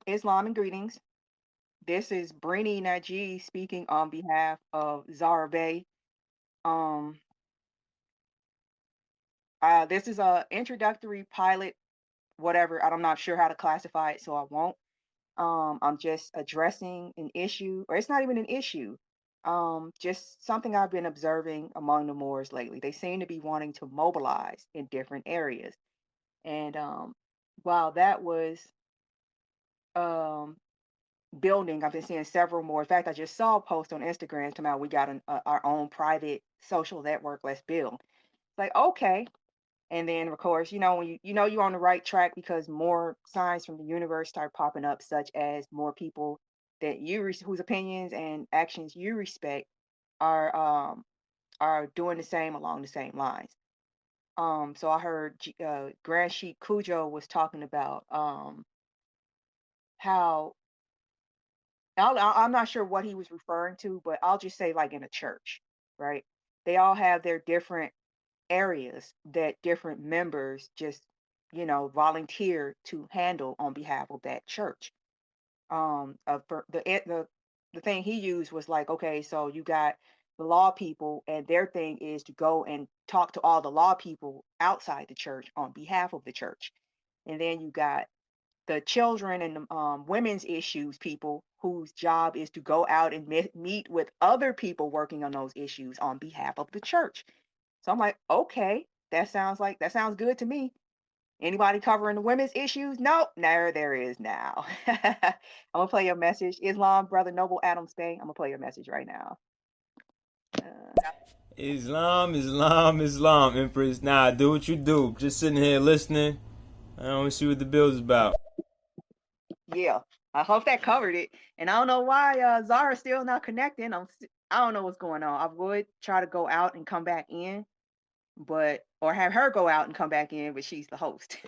Islam and greetings. This is Brini Najee speaking on behalf of Zara Bay. Um, this is a introductory pilot, whatever. I'm not sure how to classify it, so I won't. I'm just addressing an issue, or it's not even an issue. Just something I've been observing among the Moors lately. They seem to be wanting to mobilize in different areas, and while that was um building. I've been seeing several more. In fact, I just saw a post on Instagram talking about we got our own private social network. Let's build. It's like okay, and then of course, when you know you're on the right track because more signs from the universe start popping up, such as more people that whose opinions and actions you respect are doing the same along the same lines. So I heard Grand Sheik Cujo was talking about how I'm not sure what he was referring to, but I'll just say like in a church, right? They all have their different areas that different members just, volunteer to handle on behalf of that church. For the thing he used was like, okay, so you got the law people, and their thing is to go and talk to all the law people outside the church on behalf of the church, and then you got the children and the women's issues people whose job is to go out and meet with other people working on those issues on behalf of the church. So I'm like, okay, that sounds good to me. Anybody covering the women's issues? Nope, there is now. I'm gonna play your message, Islam brother Noble Adams Bay. I'm gonna play your message right now. Uh, Islam, Islam, Islam, Empress. Nah, do what you do. Just sitting here listening. I don't see what the bill's about. yeah, I hope that covered it. And I don't know why Zara's still not connecting. I don't know what's going on. I would try to go out and come back in, but or have her go out and come back in, but she's the host.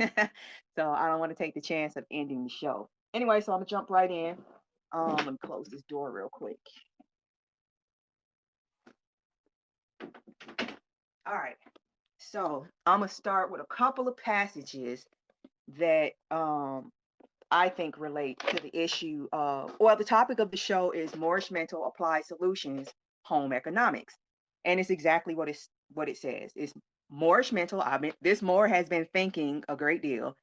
So I don't want to take the chance of ending the show. Anyway, so I'm gonna jump right in. Let me close this door real quick. All right. So I'm gonna start with a couple of passages that I think relate to the issue of, well, the topic of the show is Moorish mental applied solutions, home economics, and it's exactly what it says. It's Moorish mental. This Moor has been thinking a great deal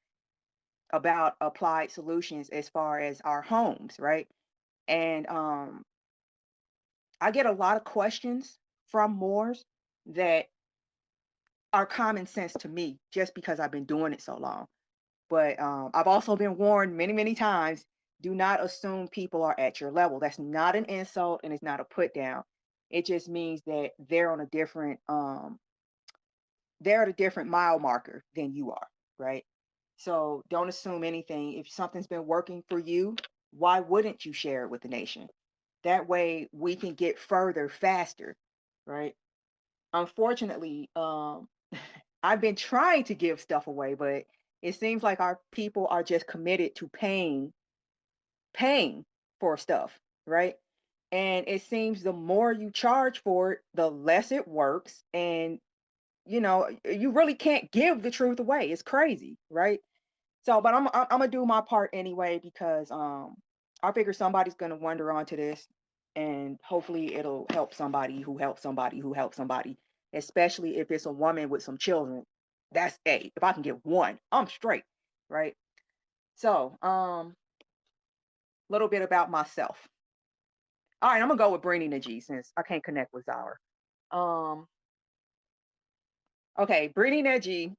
about applied solutions as far as our homes, right? And I get a lot of questions from Moors that are common sense to me just because I've been doing it so long. But I've also been warned many, many times, do not assume people are at your level. That's not an insult and it's not a put down. It just means that they're at a different mile marker than you are, right? So don't assume anything. If something's been working for you, why wouldn't you share it with the nation? That way we can get further faster, right? Unfortunately, I've been trying to give stuff away, but it seems like our people are just committed to paying for stuff, right? And it seems the more you charge for it, the less it works. And you really can't give the truth away. It's crazy, right? So, but I'm gonna do my part anyway because I figure somebody's gonna wander onto this, and hopefully it'll help somebody who helps somebody who helps somebody, especially if it's a woman with some children. That's if I can get one, I'm straight, right? So, little bit about myself. All right, I'm gonna go with Brainy Najee since I can't connect with Zara. Um, okay, Brainy Najee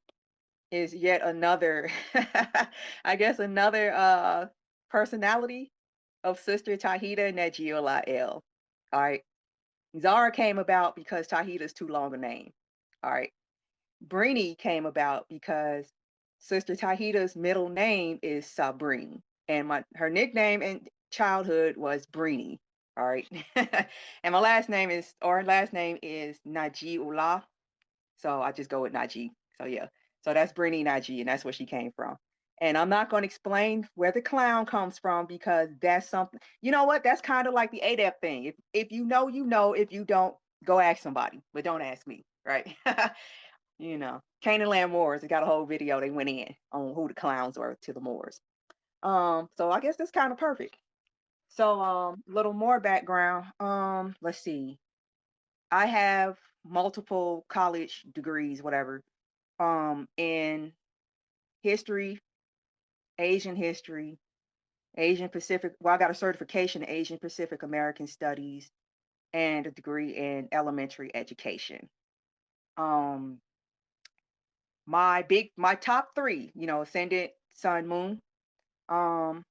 is yet another, I guess, another personality of Sister Tahita Najiola L. All right. Zara came about because Tahita's too long a name. All right. Brini came about because Sister Tahita's middle name is Sabrine. And her nickname in childhood was Brini. All right. And her last name is Najiullah. So I just go with Najee. So yeah. So that's Brittany Najee, and that's where she came from. And I'm not going to explain where the clown comes from because that's something. You know what? That's kind of like the ADEP thing. If you know, you know. If you don't, go ask somebody, but don't ask me, right? Canaanland Moors. They got a whole video they went in on who the clowns were to the Moors. So I guess that's kind of perfect. So little more background. Let's see. I have multiple college degrees, whatever, in history, Asian history, Asian Pacific. Well, I got a certification in Asian Pacific American Studies and a degree in elementary education. Um, my top three, ascendant, sun, moon. Um,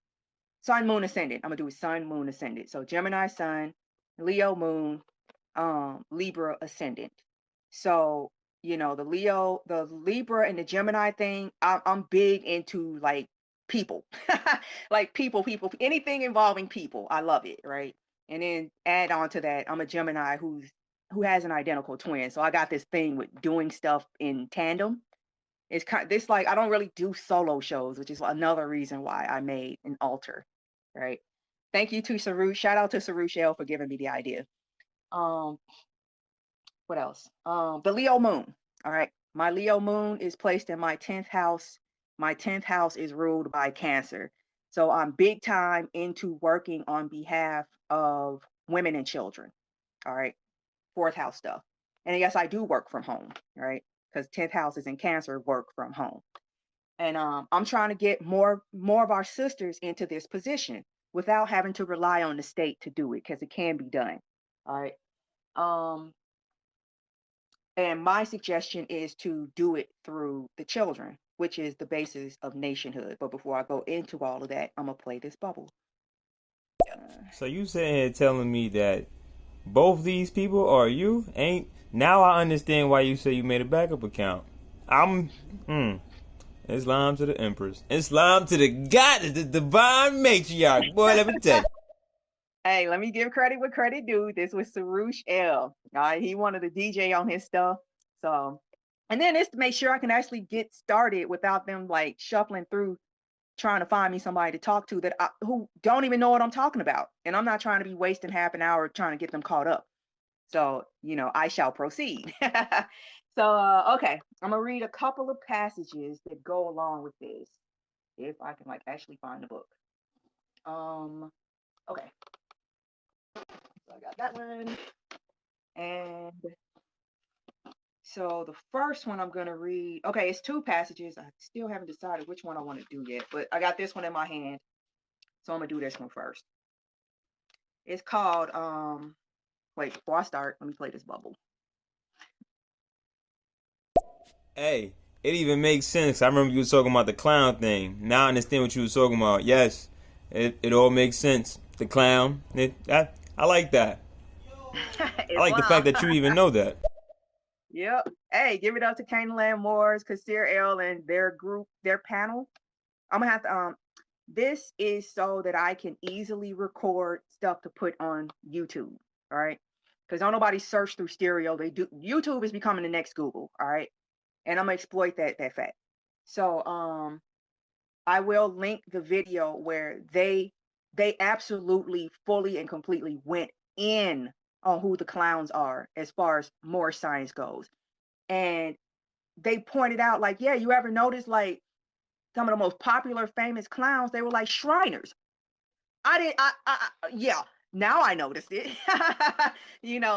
Sun, moon, ascendant. I'm gonna do it sun, moon, ascendant. So Gemini sun, Leo moon, Libra ascendant. So, the Libra and the Gemini thing, I'm big into like people, like people, anything involving people. I love it, right? And then add on to that, I'm a Gemini who has an identical twin. So I got this thing with doing stuff in tandem. It's kind this like I don't really do solo shows, which is another reason why I made an altar, right? Thank you to Saru. Shout out to Saru Shell for giving me the idea. Um, what else? The Leo moon. All right. My Leo moon is placed in my 10th house. My 10th house is ruled by Cancer. So I'm big time into working on behalf of women and children. All right. Fourth house stuff. And yes, I do work from home, right? Because 10th house is in Cancer, work from home. And I'm trying to get more of our sisters into this position without having to rely on the state to do it because it can be done. All right. Um, and my suggestion is to do it through the children, which is the basis of nationhood. But before I go into all of that, I'm gonna play this bubble. So you sitting here telling me that both these people are you? Ain't now I understand why you say you made a backup account. I'm Islam to the Empress. Islam to the goddess, the divine matriarch. Boy, let me tell you. Hey, let me give credit where credit due. This was Sarush L. All right, he wanted to DJ on his stuff. So, and then it's to make sure I can actually get started without them like shuffling through trying to find me somebody to talk to who don't even know what I'm talking about. And I'm not trying to be wasting half an hour trying to get them caught up. So, I shall proceed. So, okay, I'm gonna read a couple of passages that go along with this, if I can like actually find the book. Okay, so I got that one, and so the first one I'm gonna read. Okay, it's two passages. I still haven't decided which one I want to do yet, but I got this one in my hand, so I'm gonna do this one first. It's called Wait, before I start, let me play this bubble. Hey, it even makes sense. I remember you was talking about the clown thing. Now I understand what you was talking about. Yes, it all makes sense. The clown. I like that. I like the fact Islam. that you even know that. Yep. Hey, give it up to Canaanland Moors, Kasir L, and their group, their panel. I'm gonna have to this is so that I can easily record stuff to put on YouTube. All right. Because don't nobody search through stereo. They do YouTube is becoming the next Google. All right. And I'm gonna exploit that fact. So I will link the video where they absolutely fully and completely went in on who the clowns are as far as more science goes. And they pointed out, like, yeah, you ever notice like some of the most popular famous clowns, they were like Shriners. I didn't yeah, now I noticed it.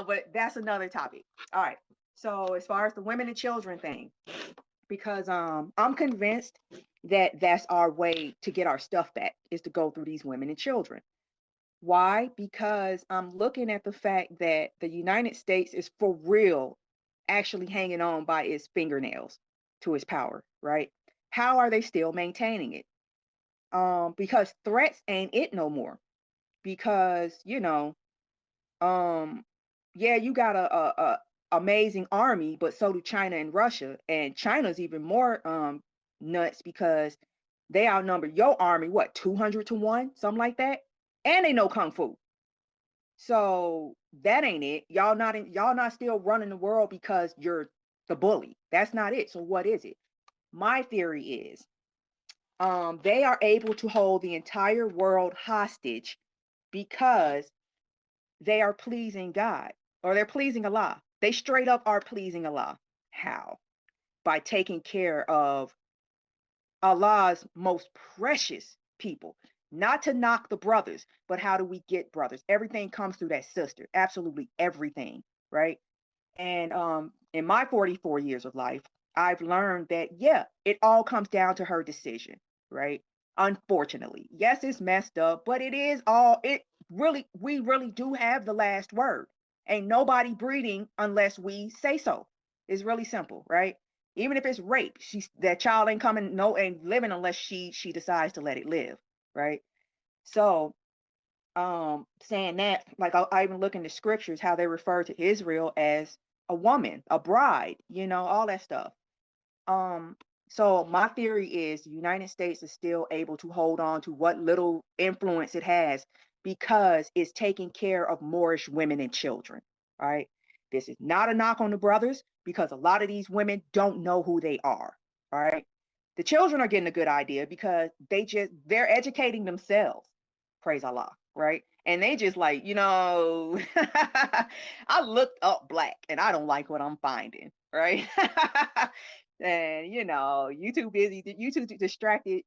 But that's another topic. All right. So as far as the women and children thing, because I'm convinced that that's our way to get our stuff back is to go through these women and children. Why? Because I'm looking at the fact that the United States is for real actually hanging on by its fingernails to its power, right? How are they still maintaining it? Because threats ain't it no more. Because, um, yeah, you got a amazing army, but so do China and Russia. And China's even more nuts because they outnumber your army, what, 200 to 1, something like that? And they know kung fu. So that ain't it. Y'all not still running the world because you're the bully. That's not it. So what is it? My theory is they are able to hold the entire world hostage because they are pleasing God or they're pleasing Allah. They straight up are pleasing Allah. How? By taking care of Allah's most precious people. Not to knock the brothers, but how do we get brothers? Everything comes through that sister. Absolutely everything, right? And in my 44 years of life, I've learned that, yeah, it all comes down to her decision, right? Unfortunately. Yes, it's messed up, but we really do have the last word. Ain't nobody breeding unless we say so. It's really simple, right? Even if it's rape, that child ain't coming, no, ain't living unless she decides to let it live, right? So saying that, like I even look in the scriptures how they refer to Israel as a woman, a bride, all that stuff. um so my theory is the United States is still able to hold on to what little influence it has because it's taking care of Moorish women and children, right? This is not a knock on the brothers because a lot of these women don't know who they are, all right? The children are getting a good idea because they're educating themselves, praise Allah, right? And they just like, I looked up black and I don't like what I'm finding, right? And you too busy, you too distracted,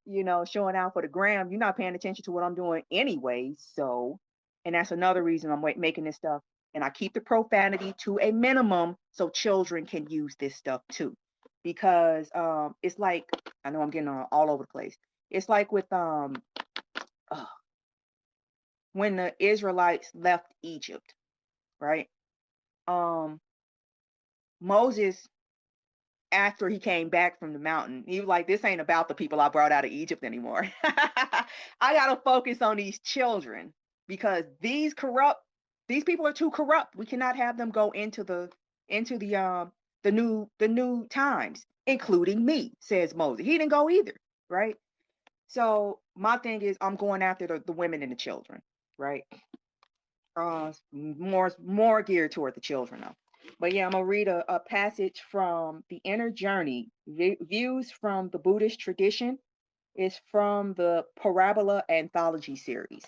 showing out for the gram. You're not paying attention to what I'm doing anyway. So, and that's another reason I'm making this stuff. And I keep the profanity to a minimum so children can use this stuff too. Because it's like, I know I'm getting all over the place. It's like with uh, when the Israelites left Egypt, right? Um, Moses, after he came back from the mountain, he was like, this ain't about the people I brought out of Egypt anymore. I gotta focus on these children because these people are too corrupt. We cannot have them go into the new times, including me, says Moses. He didn't go either, right? So my thing is I'm going after the women and the children, right? More geared toward the children though. But yeah, I'm gonna read a passage from The Inner Journey, Views from the Buddhist Tradition. It's from the Parabola Anthology series.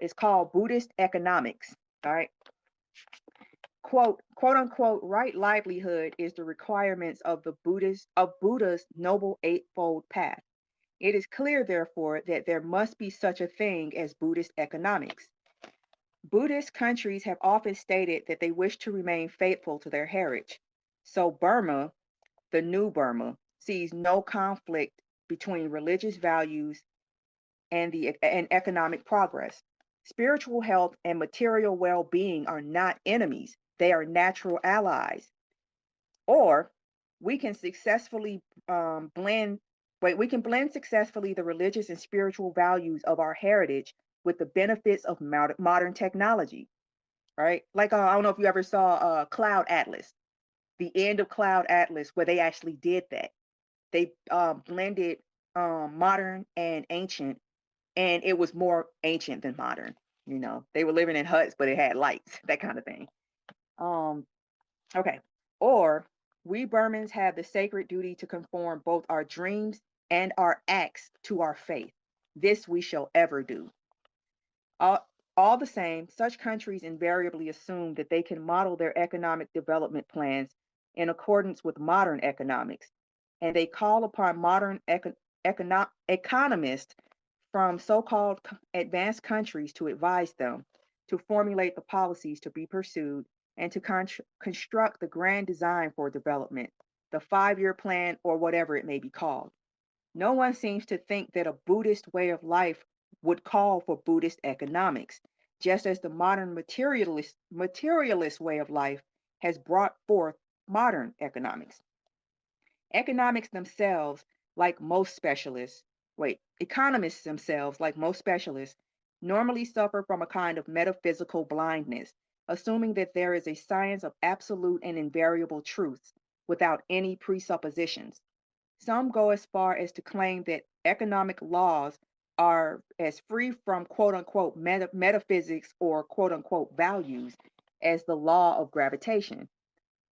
It's called Buddhist Economics. All right. Quote unquote, right livelihood is the requirements of Buddha's Noble Eightfold Path. It is clear, therefore, that there must be such a thing as Buddhist economics. Buddhist countries have often stated that they wish to remain faithful to their heritage. So Burma, the new Burma, sees no conflict between religious values and economic progress. Spiritual health and material well-being are not enemies, they are natural allies. Or we can successfully blend we can blend successfully the religious and spiritual values of our heritage with the benefits of modern technology, right? Like I don't know if you ever saw Cloud Atlas, the end of Cloud Atlas, where they actually did that. They blended modern and ancient, and it was more ancient than modern. They were living in huts, but it had lights, that kind of thing. Um, okay. Or we Burmans have the sacred duty to conform both our dreams and our acts to our faith. This we shall ever do. All the same, such countries invariably assume that they can model their economic development plans in accordance with modern economics, and they call upon modern economists from so-called advanced countries to advise them, to formulate the policies to be pursued, and to construct the grand design for development, the 5-year plan, or whatever it may be called. No one seems to think that a Buddhist way of life would call for Buddhist economics, just as the modern materialist way of life has brought forth modern economics. Economics themselves, like most specialists, economists themselves, like most specialists, normally suffer from a kind of metaphysical blindness, assuming that there is a science of absolute and invariable truths without any presuppositions. Some go as far as to claim that economic laws are as free from quote unquote metaphysics or quote unquote values as the law of gravitation.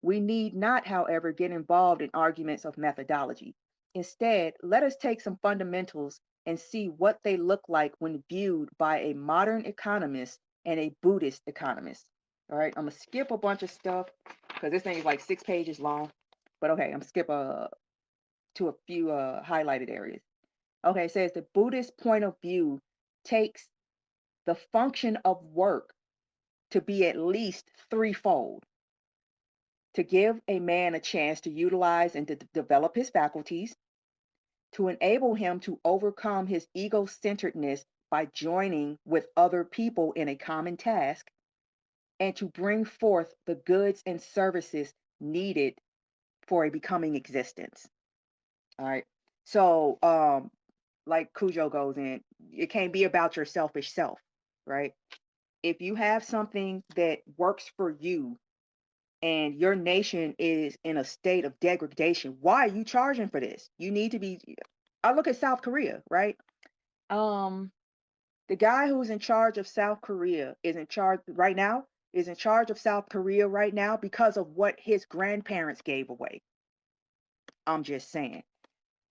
We need not, however, get involved in arguments of methodology. Instead, let us take some fundamentals and see what they look like when viewed by a modern economist and a Buddhist economist. All right, I'm gonna skip a bunch of stuff because this thing is like 6 pages long. But okay, I'm gonna skip to a few highlighted areas. Okay, it says the Buddhist point of view takes the function of work to be at least threefold: to give a man a chance to utilize and to develop his faculties, to enable him to overcome his ego-centeredness by joining with other people in a common task, and to bring forth the goods and services needed for a becoming existence. All right. So, like Cujo goes in, it can't be about your selfish self, right? If you have something that works for you and your nation is in a state of degradation, why are you charging for this? You need to be. I look at South Korea, right? Um, the guy who's in charge of South Korea is in charge right now, is in charge of South Korea right now because of what his grandparents gave away. I'm just saying.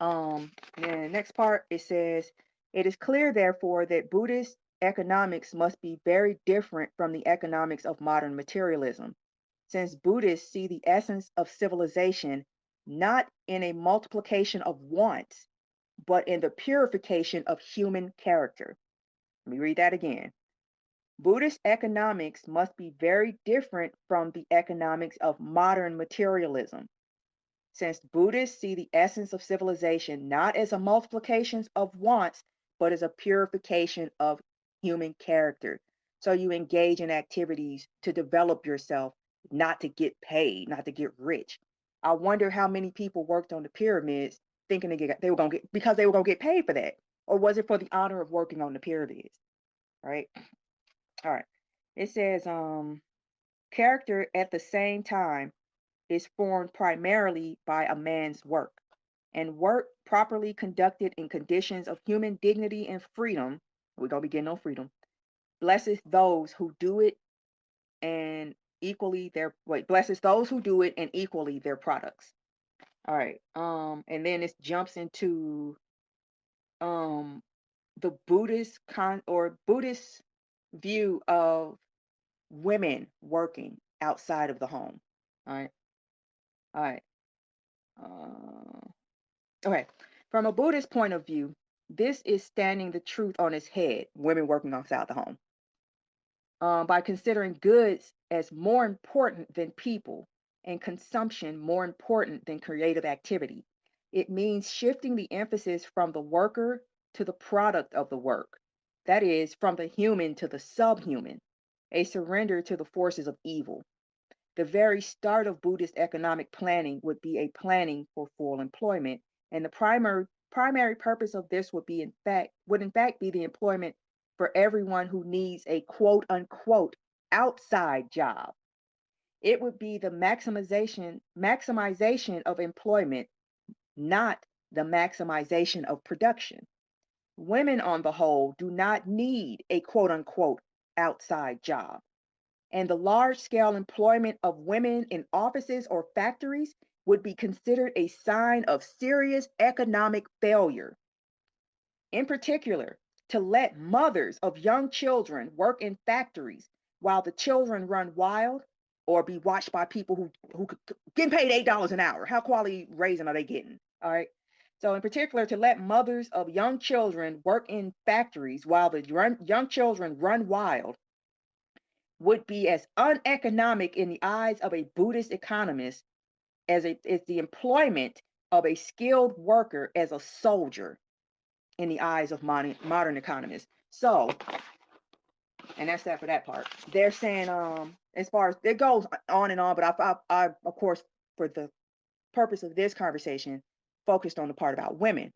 And the next part, it says, it is clear, therefore, that Buddhist economics must be very different from the economics of modern materialism, since Buddhists see the essence of civilization not in a multiplication of wants, but in the purification of human character. Let me read that again. Buddhist economics must be very different from the economics of modern materialism, since Buddhists see the essence of civilization not as a multiplication of wants, but as a purification of human character. So you engage in activities to develop yourself, not to get paid, not to get rich. I wonder how many people worked on the pyramids thinking they were gonna get because they were gonna get paid for that, or was it for the honor of working on the pyramids? Right. All right. It says, character at the same time is formed primarily by a man's work, and work properly conducted in conditions of human dignity and freedom, we're going to be getting on freedom, blesses those who do it and equally their, wait, blesses those who do it and equally their products. All right. And then this jumps into um the Buddhist view of women working outside of the home. All right. All right. Uh, Okay. From a Buddhist point of view, this is standing the truth on its head, women working outside the home, by considering goods as more important than people and consumption more important than creative activity. It means shifting the emphasis from the worker to the product of the work. That is, from the human to the subhuman, a surrender to the forces of evil. The very start of Buddhist economic planning would be a planning for full employment, and the primary purpose of this would in fact be the employment for everyone who needs a quote unquote outside job. It would be the maximization of employment, not the maximization of production. Women on the whole do not need a quote unquote outside job, and the large scale employment of women in offices or factories would be considered a sign of serious economic failure. In particular, to let mothers of young children work in factories while the children run wild or be watched by people who getting paid $8 an hour. How quality raising are they getting? All right. So in particular, to let mothers of young children work in factories while the young children run wild would be as uneconomic in the eyes of a Buddhist economist as the employment of a skilled worker as a soldier in the eyes of modern economists. So, and that's that for that part. They're saying, as far as it goes on and on, but I of course, for the purpose of this conversation, focused on the part about women.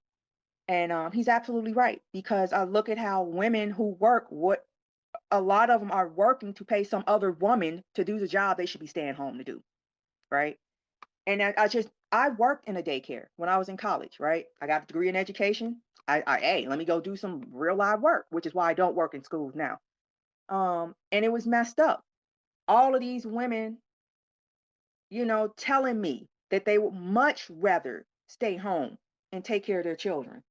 And he's absolutely right, because I look at how women who work, what a lot of them are working to pay some other woman to do the job they should be staying home to do, right? And I worked in a daycare when I was in college, right? I got a degree in education. Hey, let me go do some real live work, which is why I don't work in schools now. And it was messed up. All of these women, telling me that they would much rather stay home and take care of their children.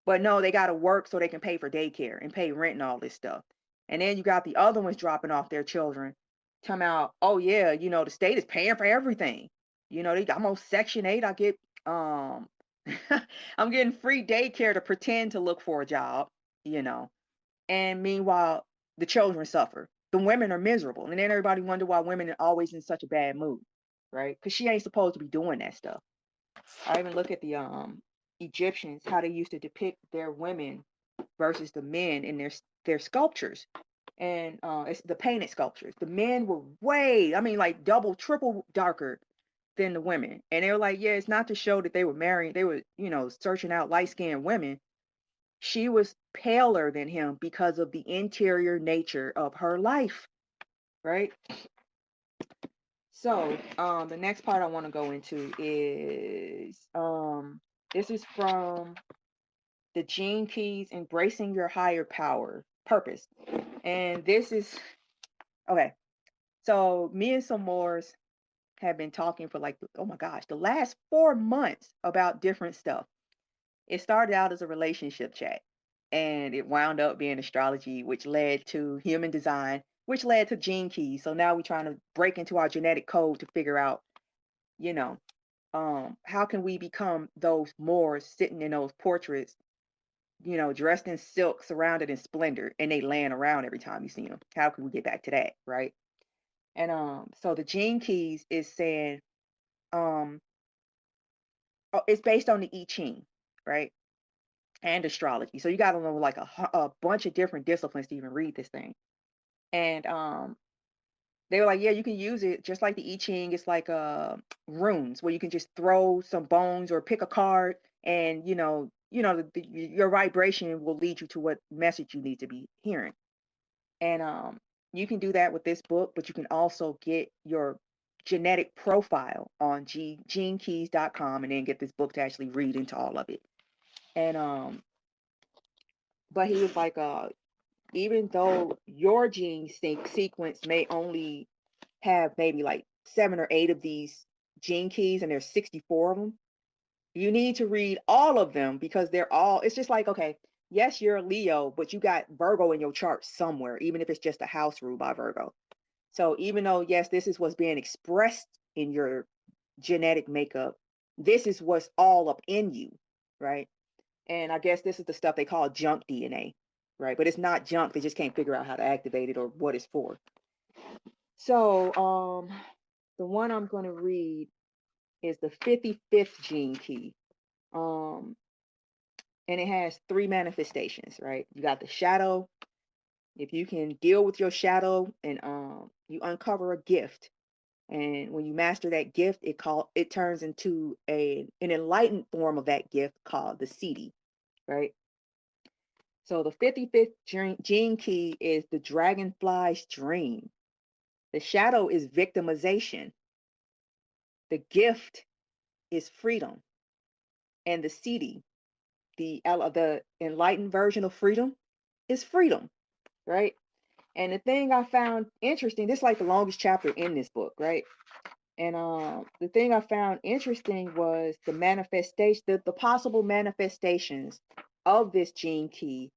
But no, they got to work so they can pay for daycare and pay rent and all this stuff. And then you got the other ones dropping off their children, come out, oh yeah, the state is paying for everything. I'm on Section 8. I get I'm getting free daycare to pretend to look for a job, you know. And meanwhile, the children suffer. The women are miserable. And then everybody wonder why women are always in such a bad mood, right? Because she ain't supposed to be doing that stuff. I even look at the Egyptians, how they used to depict their women versus the men in their sculptures. And it's the painted sculptures. The men were way, I mean, like double, triple darker than the women. And they were like, yeah, it's not to show that they were marrying, they were, searching out light-skinned women. She was paler than him because of the interior nature of her life, right? So, the next part I want to go into is this is from the Gene Keys, Embracing Your Higher Power, Purpose. And this is okay. So, me and some Moors have been talking for like, oh my gosh, the last 4 months about different stuff. It started out as a relationship chat and it wound up being astrology, which led to human design, which led to gene keys. So now we're trying to break into our genetic code to figure out, you know, how can we become those Moors sitting in those portraits, dressed in silk, surrounded in splendor, and they laying around every time you see them? How can we get back to that, right? And so the gene keys is saying, um, it's based on the I Ching, right? And astrology. So you got to know like a bunch of different disciplines to even read this thing. And they were like, yeah, you can use it just like the I Ching. It's like runes where you can just throw some bones or pick a card, and your vibration will lead you to what message you need to be hearing. And you can do that with this book, but you can also get your genetic profile on genekeys.com and then get this book to actually read into all of it. And but he was like, even though your gene sequence may only have maybe like 7 or 8 of these gene keys and there's 64 of them, you need to read all of them because they're all, it's just like, okay, yes, you're a Leo, but you got Virgo in your chart somewhere, even if it's just a house rule by Virgo. So even though, yes, this is what's being expressed in your genetic makeup, this is what's all up in you, right? And I guess this is the stuff they call junk DNA, right? But it's not junk. They just can't figure out how to activate it or what it's for. So, the one I'm going to read is the 55th gene key. Um, and it has 3 manifestations, right? You got the shadow. If you can deal with your shadow and you uncover a gift, and when you master that gift, it turns into an enlightened form of that gift called the Siddhi, right? So the 55th gene key is the dragonfly's dream. The shadow is victimization. The gift is freedom. And the Siddhi, the enlightened version of freedom, is freedom, right? And the thing I found interesting, this is like the longest chapter in this book, right? And the thing I found interesting was the manifestation, the possible manifestations of this gene key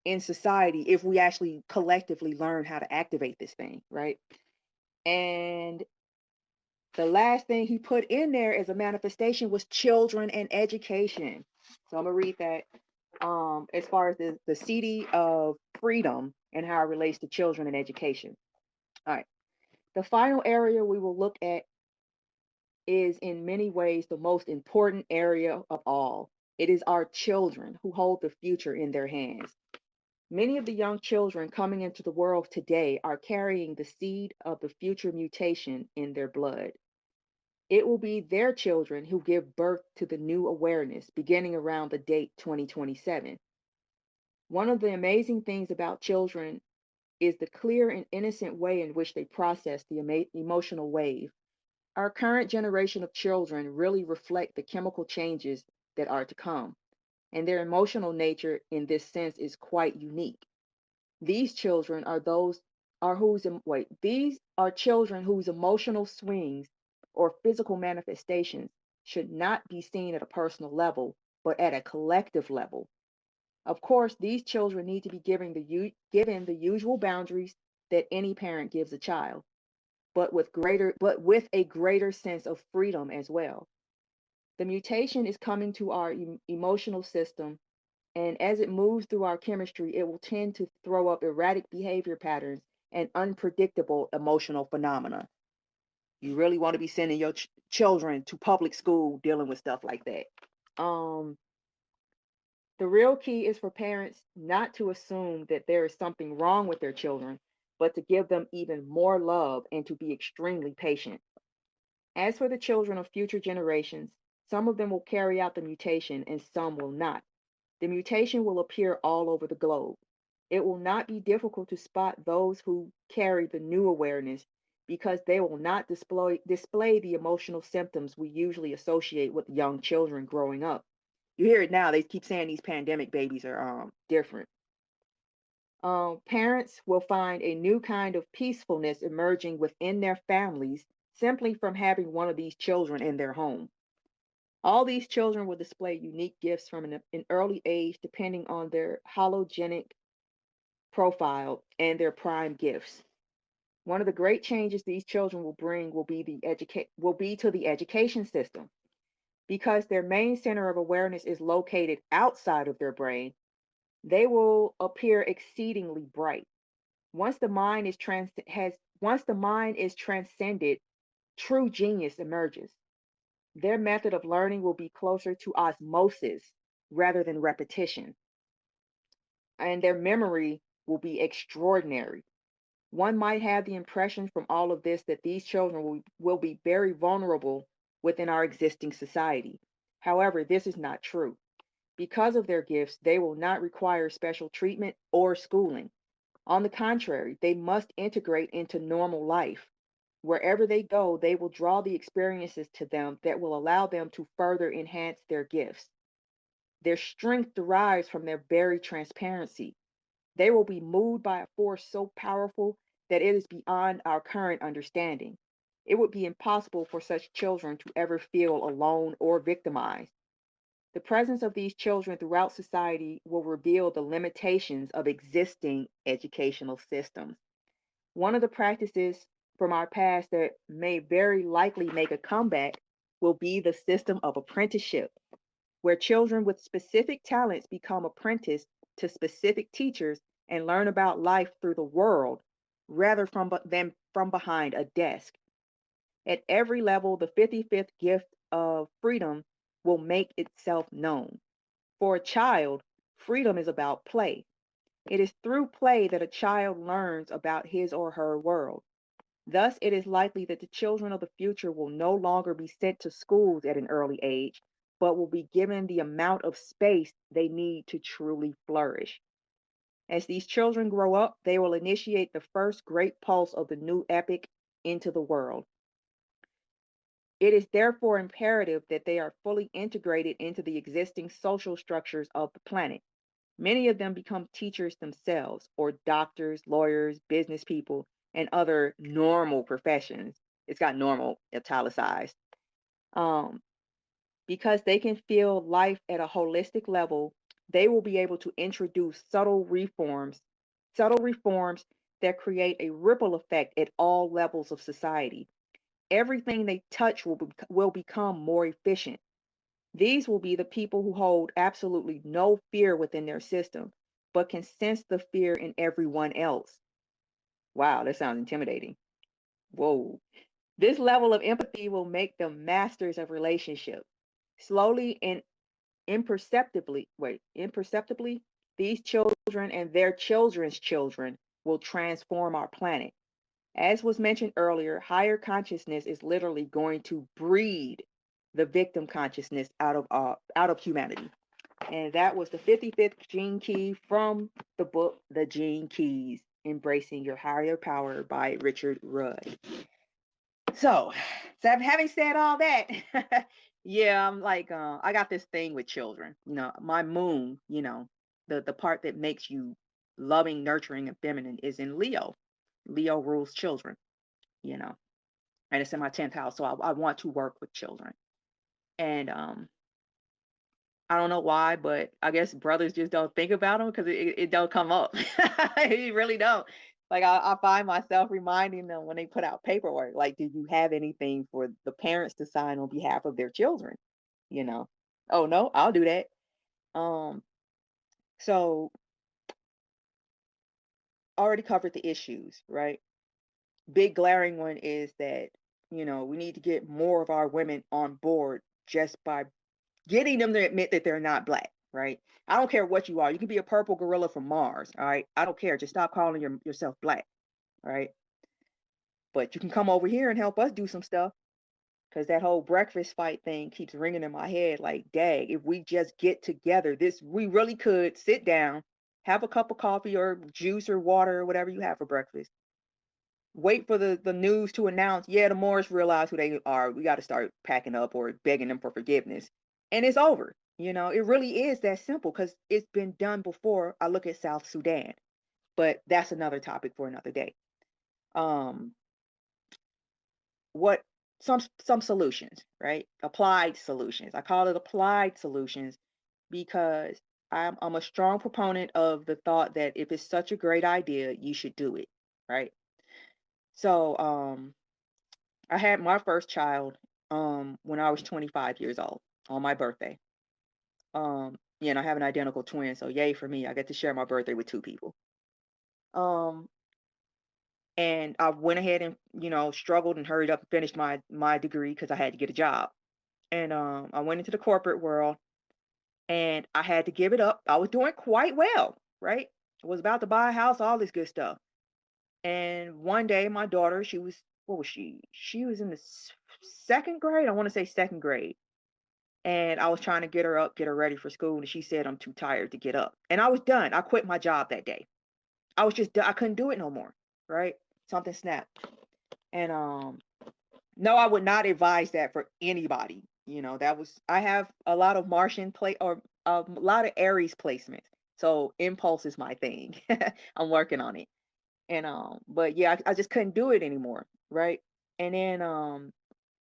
in society if we actually collectively learn how to activate this thing, right? And the last thing he put in there as a manifestation was children and education. So I'm gonna read that as far as the Siddhi of freedom and how it relates to children and education. All right. The final area we will look at is in many ways the most important area of all. It is our children who hold the future in their hands. Many of the young children coming into the world today are carrying the seed of the future mutation in their blood. It will be their children who give birth to the new awareness beginning around the date 2027. One of the amazing things about children is the clear and innocent way in which they process the emotional wave. Our current generation of children really reflect the chemical changes that are to come, and their emotional nature in this sense is quite unique. These children are these are children whose emotional swings or physical manifestations should not be seen at a personal level, but at a collective level. Of course, these children need to be given the usual boundaries that any parent gives a child, but with a greater sense of freedom as well. The mutation is coming to our emotional system, and as it moves through our chemistry, it will tend to throw up erratic behavior patterns and unpredictable emotional phenomena. You really want to be sending your children to public school dealing with stuff like that. Um, the real key is for parents not to assume that there is something wrong with their children, but to give them even more love and to be extremely patient. As for the children of future generations, some of them will carry out the mutation and some will not. The mutation will appear all over the globe. It will not be difficult to spot those who carry the new awareness because they will not display the emotional symptoms we usually associate with young children growing up. You hear it now, they keep saying these pandemic babies are different. Parents will find a new kind of peacefulness emerging within their families simply from having one of these children in their home. All these children will display unique gifts from an early age depending on their hologenic profile and their prime gifts. One of the great changes these children will bring will be to the education system. Because their main center of awareness is located outside of their brain, they will appear exceedingly bright. Once the mind is transcended, true genius emerges. Their method of learning will be closer to osmosis rather than repetition, and their memory will be extraordinary. One might have the impression from all of this that these children will be very vulnerable within our existing society. However, this is not true. Because of their gifts, they will not require special treatment or schooling. On the contrary, they must integrate into normal life. Wherever they go, they will draw the experiences to them that will allow them to further enhance their gifts. Their strength derives from their very transparency. They will be moved by a force so powerful that it is beyond our current understanding. It would be impossible for such children to ever feel alone or victimized. The presence of these children throughout society will reveal the limitations of existing educational systems. One of the practices from our past that may very likely make a comeback will be the system of apprenticeship, where children with specific talents become apprenticed to specific teachers and learn about life through the world rather than from behind a desk. At every level, the 55th gift of freedom will make itself known. For a child, freedom is about play. It is through play that a child learns about his or her world. Thus, it is likely that the children of the future will no longer be sent to schools at an early age, but will be given the amount of space they need to truly flourish. As these children grow up, they will initiate the first great pulse of the new epic into the world. It is therefore imperative that they are fully integrated into the existing social structures of the planet. Many of them become teachers themselves, or doctors, lawyers, business people, and other normal professions. It's got normal italicized. Um, because they can feel life at a holistic level, they will be able to introduce subtle reforms that create a ripple effect at all levels of society. Everything they touch will become more efficient. These will be the people who hold absolutely no fear within their system, but can sense the fear in everyone else. Wow, that sounds intimidating. Whoa. This level of empathy will make them masters of relationship. Slowly and imperceptibly, these children and their children's children will transform our planet. As was mentioned earlier, higher consciousness is literally going to breed the victim consciousness out of humanity. And that was the 55th gene key from the book The Gene Keys: Embracing Your Higher Power by Richard Rudd. So having said all that, yeah, I'm like, I got this thing with children. My moon, the part that makes you loving, nurturing, and feminine is in Leo. Leo rules children, you know, and it's in my 10th house. So I want to work with children. And I don't know why, but I guess brothers just don't think about them because it don't come up. You really don't. Like I find myself reminding them when they put out paperwork, like, do you have anything for the parents to sign on behalf of their children? you know. Oh no, I'll do that. Um, so already covered the issues, right? Big glaring one is that, we need to get more of our women on board just by getting them to admit that they're not black, right? I don't care what you are. You can be a purple gorilla from Mars, all right? I don't care. Just stop calling yourself black, all right? But you can come over here and help us do some stuff because that whole breakfast fight thing keeps ringing in my head like, dang, if we just get together, we really could sit down, have a cup of coffee or juice or water or whatever you have for breakfast. Wait for the news to announce, yeah, the Moors realize who they are. We got to start packing up or begging them for forgiveness. And it's over. It really is that simple because it's been done before. I look at South Sudan, but that's another topic for another day. Um, what some solutions, right? Applied solutions. I call it applied solutions because I'm a strong proponent of the thought that if it's such a great idea, you should do it, right? So, I had my first child when I was 25 years old on my birthday. And I have an identical twin, so yay for me. I get to share my birthday with two people. Um, and I went ahead and, struggled and hurried up and finished my degree because I had to get a job. And I went into the corporate world and I had to give it up. I was doing quite well, right? I was about to buy a house, all this good stuff. And one day my daughter, what was she? She was in the second grade. I want to say second grade. And I was trying to get her up, get her ready for school, and she said, "I'm too tired to get up." And I was done. I quit my job that day. I was just I couldn't do it no more, right? Something snapped. And no, I would not advise that for anybody. That was I have a lot of Martian play or a lot of Aries placements. So impulse is my thing. I'm working on it. And but yeah, I just couldn't do it anymore, right? And then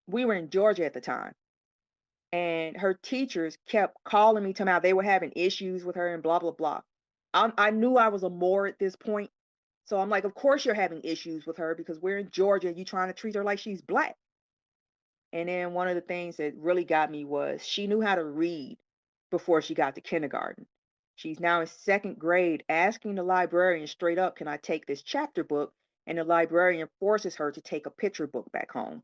we were in Georgia at the time and her teachers kept calling me to out they were having issues with her and blah blah blah. I knew I was a Moor at this point, so I'm like, of course you're having issues with her because we're in Georgia. You trying to treat her like she's black. And then one of the things that really got me was she knew how to read before she got to kindergarten. She's now in second grade, asking the librarian straight up, "Can I take this chapter book?" And the librarian forces her to take a picture book back home.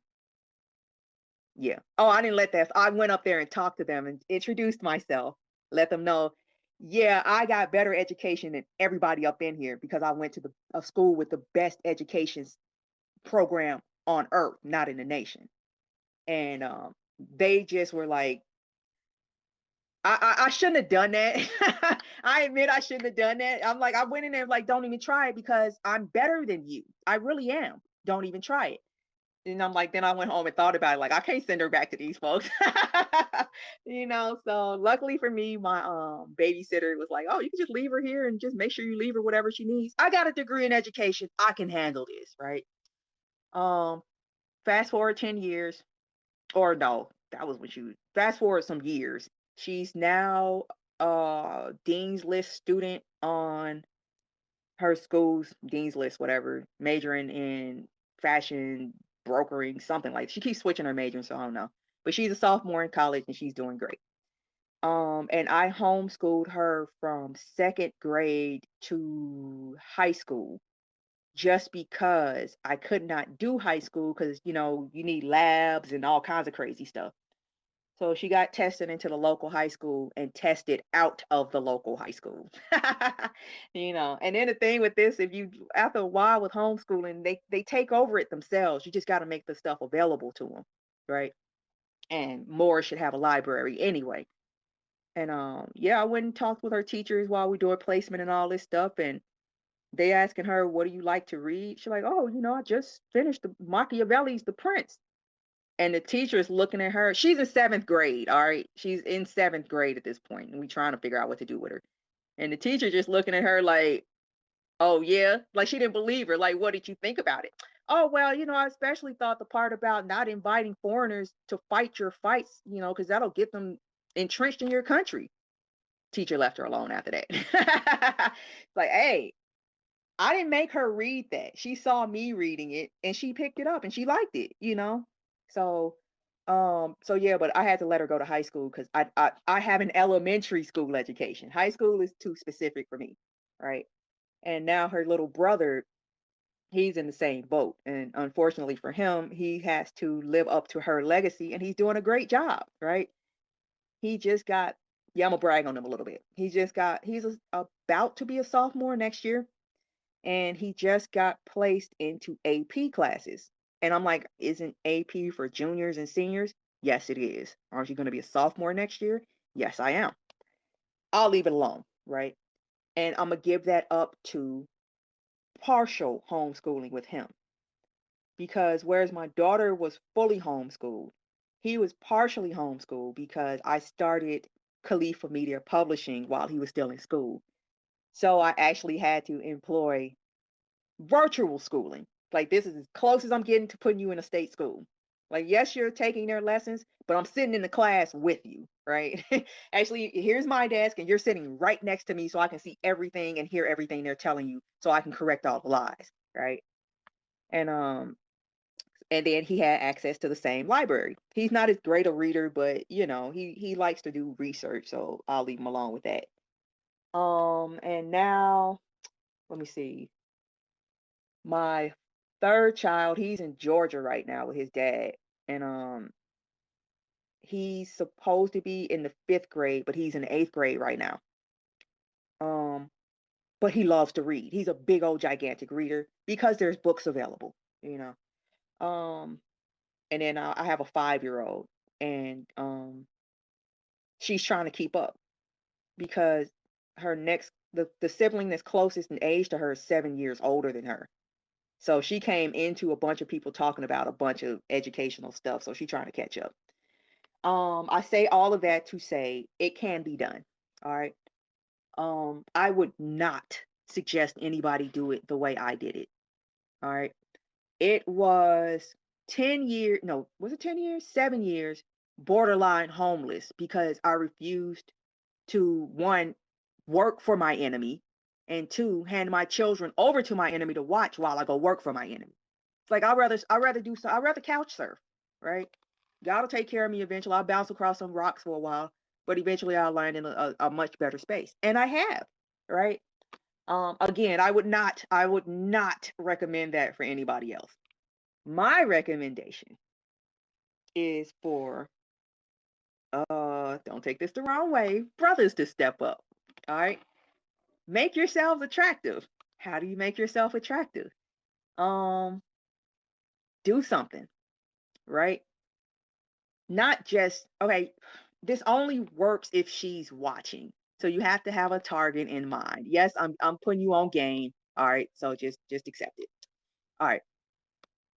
Yeah. Oh, I didn't let that. I went up there and talked to them and introduced myself, let them know, yeah, I got better education than everybody up in here because I went to a school with the best education program on earth, not in the nation. And they just were like, I shouldn't have done that. I admit I shouldn't have done that. I'm like, I went in there like, don't even try it because I'm better than you. I really am. Don't even try it. And I'm like, then I went home and thought about it, like, I can't send her back to these folks. So luckily for me, my babysitter was like, "Oh, you can just leave her here and just make sure you leave her whatever she needs. I got a degree in education. I can handle this, right?" Um, fast forward 10 years, or no, that was when fast forward some years. She's now Dean's List student on her school's Dean's List, whatever, majoring in fashion brokering, something like she keeps switching her major, so I don't know. But she's a sophomore in college and she's doing great. And I homeschooled her from second grade to high school just because I could not do high school because you need labs and all kinds of crazy stuff. So she got tested into the local high school and tested out of the local high school. And then the thing with this, if you after a while with homeschooling, they take over it themselves. You just got to make the stuff available to them, right? And more should have a library anyway. And yeah, I went and talked with her teachers while we doing placement and all this stuff, and they asking her, "What do you like to read?" She's like, "Oh, I just finished the Machiavelli's The Prince." And the teacher is looking at her. She's in seventh grade, all right? She's in seventh grade at this point, and we trying to figure out what to do with her. And the teacher just looking at her like, "Oh, yeah?" Like she didn't believe her. Like, "What did you think about it?" "Oh, well, I especially thought the part about not inviting foreigners to fight your fights, because that'll get them entrenched in your country." Teacher left her alone after that. Like, hey, I didn't make her read that. She saw me reading it and she picked it up and she liked it. So So yeah, but I had to let her go to high school because I have an elementary school education. High school is too specific for me, right? And now her little brother, he's in the same boat, and unfortunately for him, he has to live up to her legacy, and he's doing a great job, right? He just got, yeah, I'm gonna brag on him a little bit. About to be a sophomore next year, and he just got placed into AP classes. And I'm like, isn't AP for juniors and seniors? Yes, it is. Aren't you going to be a sophomore next year? Yes, I am. I'll leave it alone, right? And I'm going to give that up to partial homeschooling with him. Because whereas my daughter was fully homeschooled, he was partially homeschooled because I started Califa Media Publishing while he was still in school. So I actually had to employ virtual schooling. Like, this is as close as I'm getting to putting you in a state school. Like, yes, you're taking their lessons, but I'm sitting in the class with you, right? Actually, here's my desk, and you're sitting right next to me so I can see everything and hear everything they're telling you so I can correct all the lies, right? And and then he had access to the same library. He's not as great a reader, but he likes to do research, so I'll leave him alone with that. And now let me see. My third child, he's in Georgia right now with his dad. And he's supposed to be in the 5th grade, but he's in the 8th grade right now. Um, but he loves to read. He's a big old gigantic reader because there's books available, you know. Um, and then I have a 5-year-old, and she's trying to keep up because the sibling that's closest in age to her is 7 years older than her. So she came into a bunch of people talking about a bunch of educational stuff. So she's trying to catch up. I say all of that to say it can be done. All right. I would not suggest anybody do it the way I did it. All right. It was 10 years, no, was it 10 years? 7 years borderline homeless because I refused to, one, work for my enemy, and two, hand my children over to my enemy to watch while I go work for my enemy. It's like I'd rather couch surf, right? God will take care of me eventually. I'll bounce across some rocks for a while, but eventually I'll land in a much better space. And I have, right? Again, I would not recommend that for anybody else. My recommendation is for don't take this the wrong way, brothers to step up. All right. Make yourselves attractive. How do you make yourself attractive? Um, do something, right? Not just, okay, this only works if she's watching. So you have to have a target in mind. Yes, I'm putting you on game. All right. So just accept it. All right.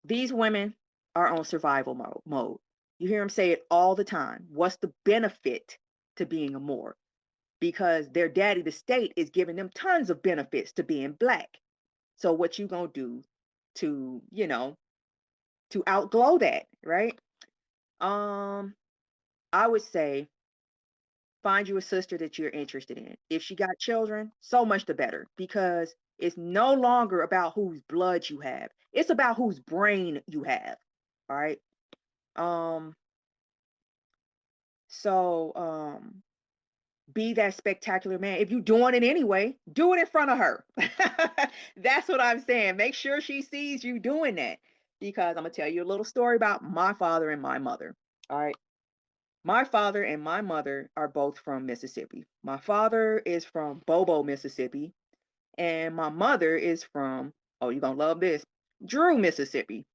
These women are on survival mode. You hear them say it all the time. What's the benefit to being a Moor? Because their daddy, the state, is giving them tons of benefits to being black. So what you gonna do to, to outglow that, right? Um, I would say find you a sister that you're interested in. If she got children, so much the better because it's no longer about whose blood you have. It's about whose brain you have. All right. Um, so be that spectacular man. If you're doing it anyway, do it in front of her. That's what I'm saying. Make sure she sees you doing that. Because I'm gonna tell you a little story about my father and my mother. All right. My father and my mother are both from Mississippi. My father is from Bobo, Mississippi, and my mother is from, oh, you're gonna love this, Drew, Mississippi.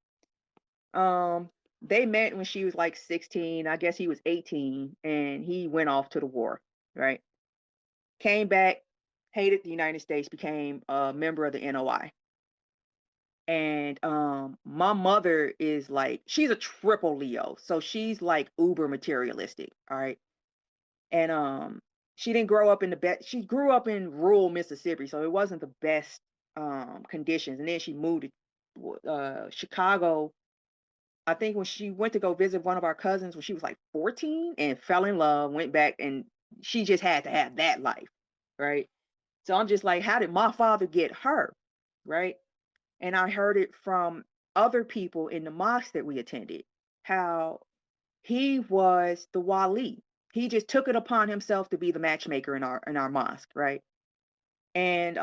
Um, they met when she was like 16. I guess he was 18, and he went off to the war, right? Came back, hated the United States, became a member of the NOI. And my mother is like, she's a triple Leo, so she's like uber materialistic, all right? And she didn't grow up in the best, she grew up in rural Mississippi, so it wasn't the best conditions. And then she moved to Chicago, I think, when she went to go visit one of our cousins when she was like 14, and fell in love, went back, and she just had to have that life, right? So I'm just like, how did my father get her, right? And I heard it from other people in the mosque that we attended, how he was the wali. He just took it upon himself to be the matchmaker in our mosque, right? And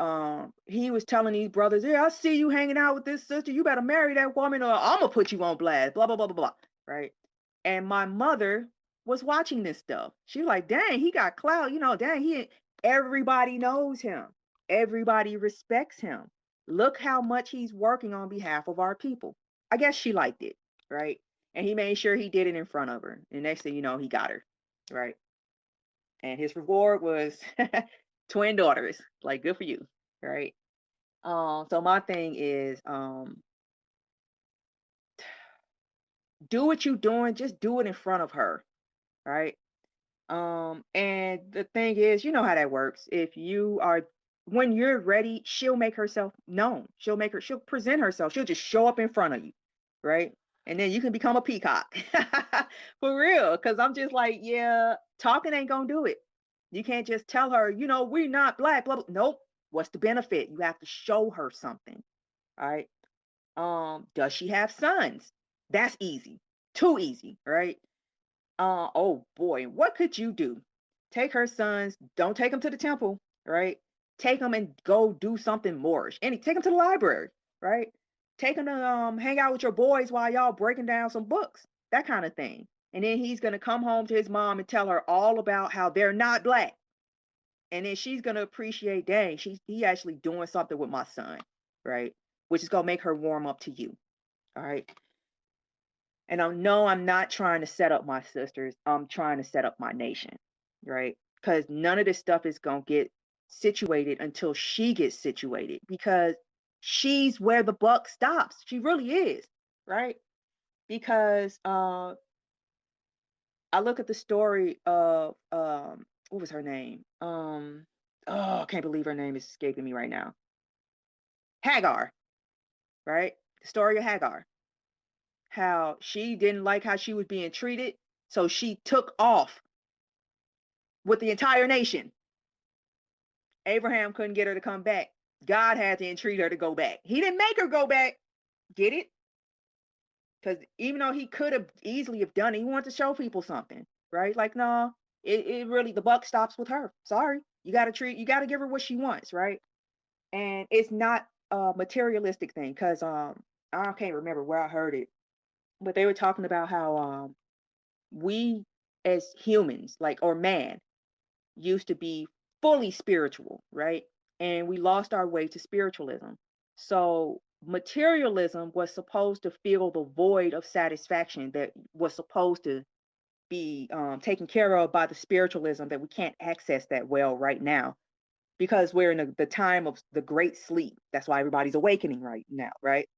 he was telling these brothers, yeah, I see you hanging out with this sister. You better marry that woman, or I'm gonna put you on blast. Blah blah blah blah blah. Right? And my mother was watching this stuff. She was like, dang, he got clout. You know, dang, he. Everybody knows him. Everybody respects him. Look how much he's working on behalf of our people. I guess she liked it, right? And he made sure he did it in front of her. And next thing you know, he got her, right? And his reward was twin daughters. Like, good for you, right? So my thing is, do what you doing, just do it in front of her, right? And the thing is, you know how that works. If you are, when you're ready, she'll make herself known. She'll present herself. She'll just show up in front of you, right? And then you can become a peacock for real. Cause I'm just like, yeah, talking ain't gonna do it. You can't just tell her, you know, we're not black, blah, blah. Nope. What's the benefit? You have to show her something. All right. Does she have sons? That's easy. Too easy, right? Oh boy, what could you do? Take her sons, don't take them to the temple, right? Take them and go do something Moorish. And take them to the library, right? Take them to hang out with your boys while y'all breaking down some books, that kind of thing. And then he's gonna come home to his mom and tell her all about how they're not black. And then she's gonna appreciate, dang, he actually doing something with my son, right? Which is gonna make her warm up to you. All right. And I know I'm not trying to set up my sisters. I'm trying to set up my nation, right? Because none of this stuff is going to get situated until she gets situated, because she's where the buck stops. She really is, right? Because I look at the story of what was her name? Oh, I can't believe her name is escaping me right now. Hagar, right? The story of Hagar, how she didn't like how she was being treated, so she took off with the entire nation. Abraham couldn't get her to come back. God had to entreat her to go back. He didn't make her go back. Get it? Because even though he could have easily have done it, he wanted to show people something, right? Like, no, it really, the buck stops with her. Sorry. You got to give her what she wants, right? And it's not a materialistic thing, because I can't remember where I heard it, but they were talking about how we as humans, like, or man, used to be fully spiritual, right? And we lost our way to spiritualism. So materialism was supposed to fill the void of satisfaction that was supposed to be taken care of by the spiritualism that we can't access that well right now, because we're in the time of the great sleep. That's why everybody's awakening right now, right?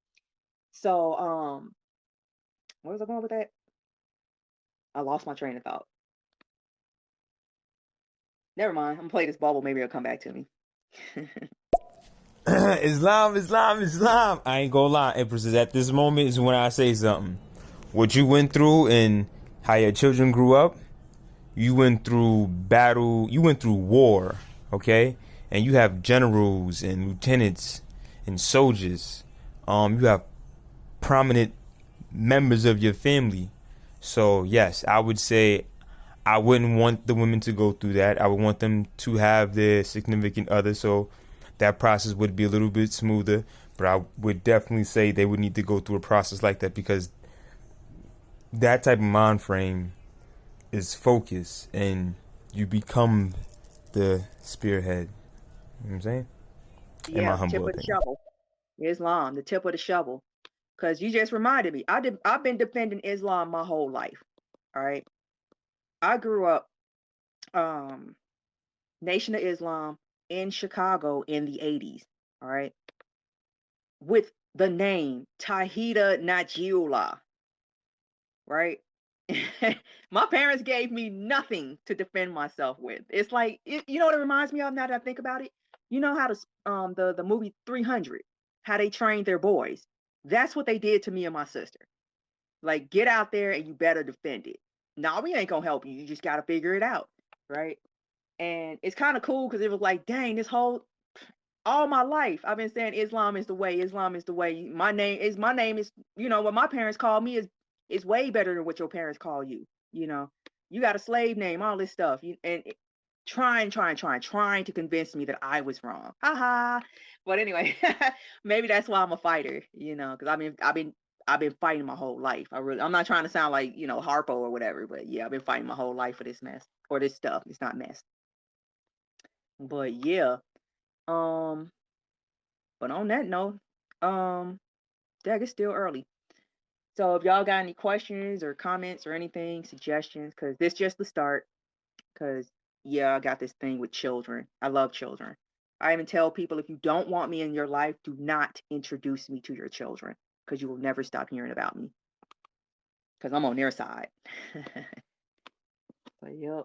So where was I going with that? I lost my train of thought. Never mind. I'm gonna play this bubble. Maybe it'll come back to me. Islam, Islam, Islam. I ain't gonna lie, Empresses. At this moment is when I say something. What you went through and how your children grew up, you went through battle, you went through war, okay? And you have generals and lieutenants and soldiers. You have prominent members of your family. So yes, I would say I wouldn't want the women to go through that. I would want them to have their significant other, so that process would be a little bit smoother. But I would definitely say they would need to go through a process like that, because that type of mind frame is focus, and you become the spearhead. You know what I'm saying? In Yeah, my the tip humble of the opinion. shovel. Islam, the tip of the shovel. Because you just reminded me, I've been defending Islam my whole life. All right. I grew up um Nation of Islam in Chicago in the 80s. All right. With the name Tahida Najiullah. Right. My parents gave me nothing to defend myself with. It's like, you know what it reminds me of now that I think about it? You know how the movie 300, how they trained their boys. That's what they did to me and my sister. Like, get out there and you better defend it. No, we ain't gonna help you. You just gotta figure it out, right? And it's kind of cool because it was like, dang, this whole all my life I've been saying Islam is the way. Islam is the way. My name is, you know, what my parents called me is It's way better than what your parents call you. You got a slave name, all this stuff. Trying to convince me that I was wrong. Ha ha. But anyway, maybe that's why I'm a fighter, because I've been fighting my whole life. I'm not trying to sound like, Harpo or whatever, but yeah, I've been fighting my whole life for this mess or this stuff. It's not mess. But yeah. Um, but on that note, um, Dag, it's still early. So if y'all got any questions or comments or anything, suggestions, because this just the start. Because yeah, I got this thing with children. I love children. I even tell people, if you don't want me in your life, do not introduce me to your children, because you will never stop hearing about me. Because I'm on their side. So yep,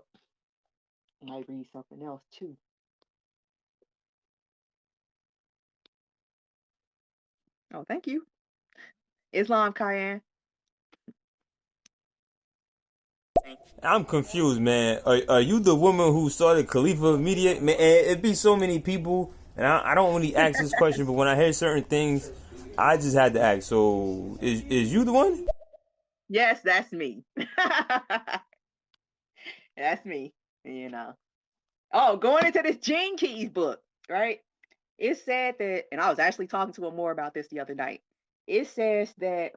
I might read something else too. Oh, thank you, Islam Cayenne. I'm confused, man. Are you the woman who started Califa Media? Man, it'd be so many people, and I don't really ask this question, but when I hear certain things, I just had to ask. So, is you the one? Yes, that's me. That's me. You know. Oh, going into this Gene Keys book, right? It said that, and I was actually talking to him more about this the other night. It says that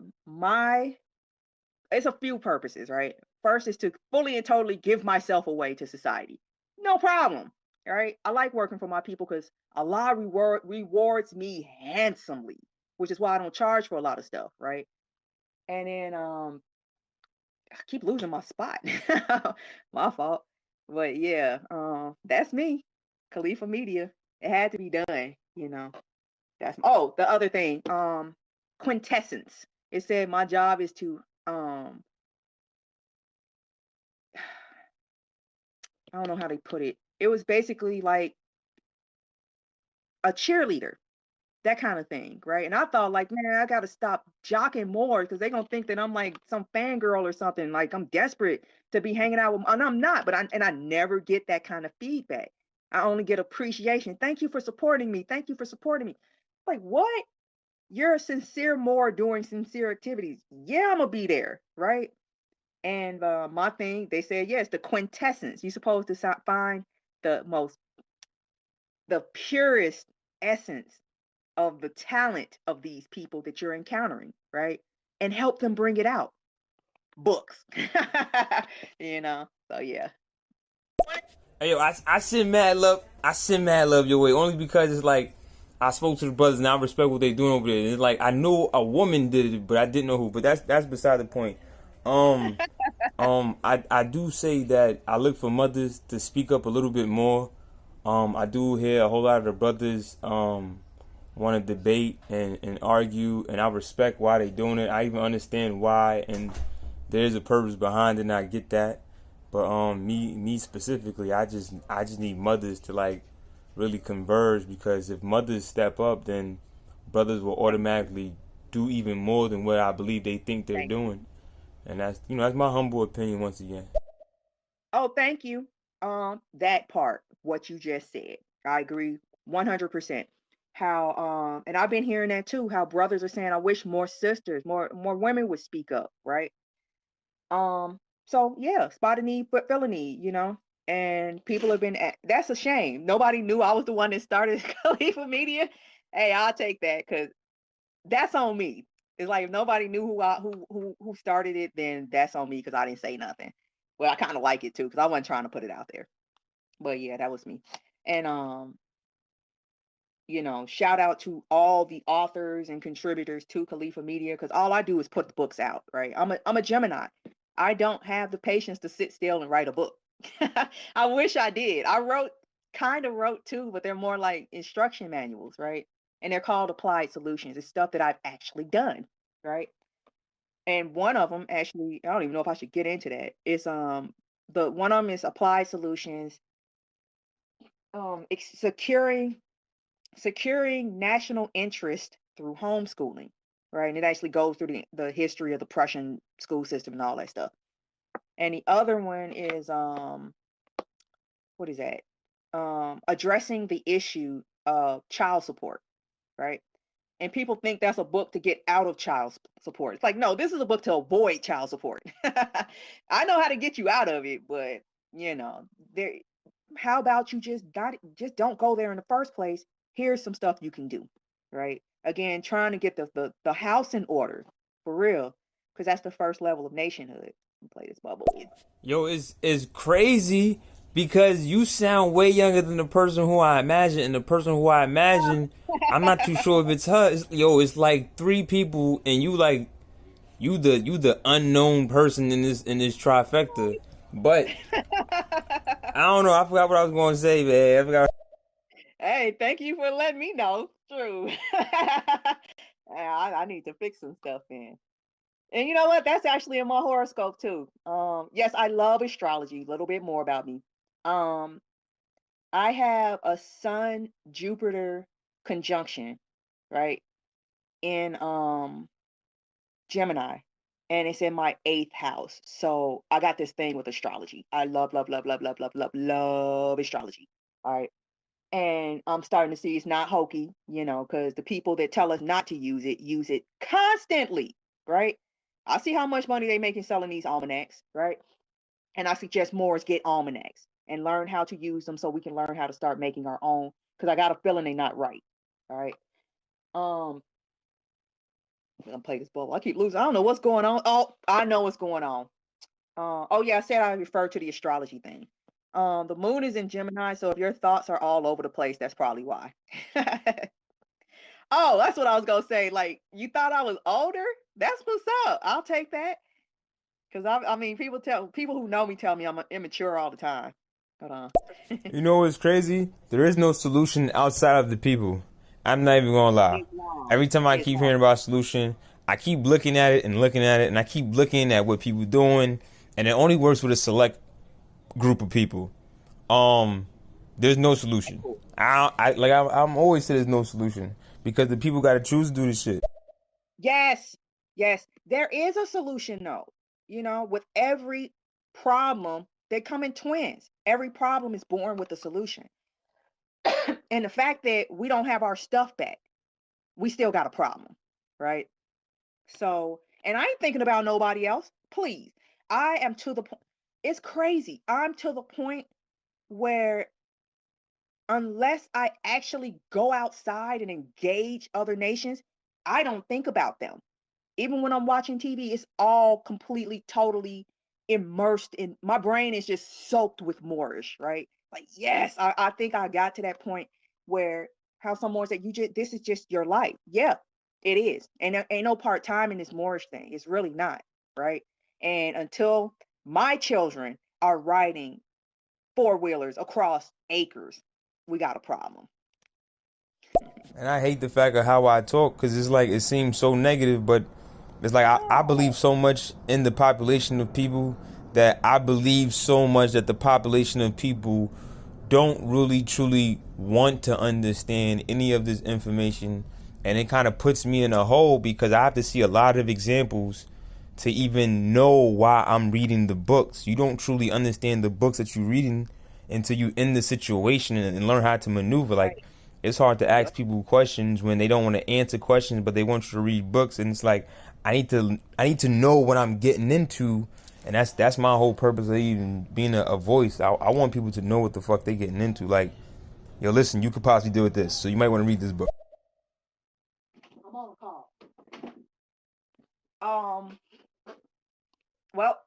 it's a few purposes, right? First is to fully and totally give myself away to society. No problem, right? I like working for my people because Allah rewards me handsomely, which is why I don't charge for a lot of stuff, right? And then I keep losing my spot. My fault. But yeah, that's me. Khalifa Media. It had to be done. The other thing, quintessence. It said my job is to I don't know how they put it. It was basically like a cheerleader, that kind of thing, right? And I thought, like, man, I gotta stop jocking more because they're gonna think that I'm like some fangirl or something. Like I'm desperate to be hanging out with, and I'm not. But I never get that kind of feedback. I only get appreciation. Thank you for supporting me. Thank you for supporting me. Like what? You're a sincere Moor doing sincere activities. Yeah, I'm gonna be there, right? And my thing, they said, yes, the quintessence. You're supposed to find the most, the purest essence of the talent of these people that you're encountering, right? And help them bring it out. Books. So yeah. Hey, yo, I send mad love. I send mad love your way only because it's like I spoke to the brothers and I respect what they doing over there. It's like I knew a woman did it, but I didn't know who. But that's beside the point. Um, I do say that I look for mothers to speak up a little bit more. I do hear a whole lot of the brothers want to debate and argue, and I respect why they doing it. I even understand why, and there's a purpose behind it, and I get that. But me specifically, I just need mothers to like really converge, because if mothers step up, then brothers will automatically do even more than what I believe they think they're Thank you. doing. And that's my humble opinion once again. Oh, thank you. That part, what you just said, I agree 100%. How and I've been hearing that too. How brothers are saying, I wish more sisters, more women would speak up, right? So yeah, spot a need, but fill a need. And people have been that's a shame. Nobody knew I was the one that started Khalifa Media. Hey, I'll take that because that's on me. It's like if nobody knew who started it, then that's on me because I didn't say nothing. Well, I kind of like it too because I wasn't trying to put it out there. But yeah, that was me. And shout out to all the authors and contributors to Khalifa Media because all I do is put the books out, right? I'm a Gemini. I don't have the patience to sit still and write a book. I wish I did. Kind of wrote too, but they're more like instruction manuals, right? And they're called applied solutions. It's stuff that I've actually done, right? And one of them actually, I don't even know if I should get into that. It's the one of them is applied solutions, securing national interest through homeschooling, right? And it actually goes through the history of the Prussian school system and all that stuff. And the other one is what is that? Addressing the issue of child support, right? And people think that's a book to get out of child support. It's like, no, this is a book to avoid child support. I know how to get you out of it, but you know, there. How about you just don't go there in the first place? Here's some stuff you can do, right? Again, trying to get the house in order for real, because that's the first level of nationhood. Play this bubble. Yo, it's crazy because you sound way younger than the person who I imagine, and the person who I imagine, I'm not too sure if it's her. It's like three people, and you the unknown person in this trifecta. But I don't know. I forgot what I was going to say, man. I forgot. Hey, thank you for letting me know. True. I need to fix some stuff in. And you know what? That's actually in my horoscope too. Yes, I love astrology. A little bit more about me. Um, I have a Sun Jupiter conjunction, right? In Gemini. And it's in my eighth house. So I got this thing with astrology. I love, love, love, love, love, love, love, love astrology. All right. And I'm starting to see it's not hokey, because the people that tell us not to use it constantly, right? I see how much money they making selling these almanacs, right? And I suggest Moors get almanacs and learn how to use them so we can learn how to start making our own. Because I got a feeling they're not right. All right. I'm gonna play this bubble. I keep losing. I don't know what's going on. Oh, I know what's going on. Oh yeah, I said I referred to the astrology thing. The moon is in Gemini, so if your thoughts are all over the place, that's probably why. Oh, that's what I was gonna say. Like, you thought I was older? That's what's up. I'll take that. Cause I mean, people who know me tell me I'm immature all the time. Hold on. You know what's crazy? There is no solution outside of the people. I'm not even gonna lie. It's long. Every time I It's keep long. hearing about solution, I keep looking at it and looking at it, and I keep looking at what people doing, and it only works with a select group of people. Um, there's no solution. I'm always say there's no solution because the people got to choose to do this shit. Yes, yes. There is a solution though. With every problem, they come in twins. Every problem is born with a solution. And the fact that we don't have our stuff back, we still got a problem, right? So, and I ain't thinking about nobody else. Please. I am to the point. It's crazy. I'm to the point where unless I actually go outside and engage other nations, I don't think about them. Even when I'm watching TV, it's all completely, totally immersed in my brain is just soaked with Moorish, right? Like, yes, I think I got to that point where how someone said, this is just your life. Yeah, it is. And there ain't no part-time in this Moorish thing. It's really not, right? And until my children are riding four-wheelers across acres, we got a problem. And I hate the fact of how I talk because it's like it seems so negative, but it's like I believe so much in the population of people that I believe so much that the population of people don't really truly want to understand any of this information. And it kind of puts me in a hole because I have to see a lot of examples to even know why I'm reading the books. You don't truly understand the books that you're reading until you in the situation and learn how to maneuver. Like Right. it's hard to Yep. ask people questions when they don't want to answer questions, but they want you to read books. And it's like I need to know what I'm getting into, and that's my whole purpose of even being a voice. I want people to know what the fuck they getting into. Like, yo, listen, you could possibly deal with this, so you might want to read this book. I'm on a call. Um, well,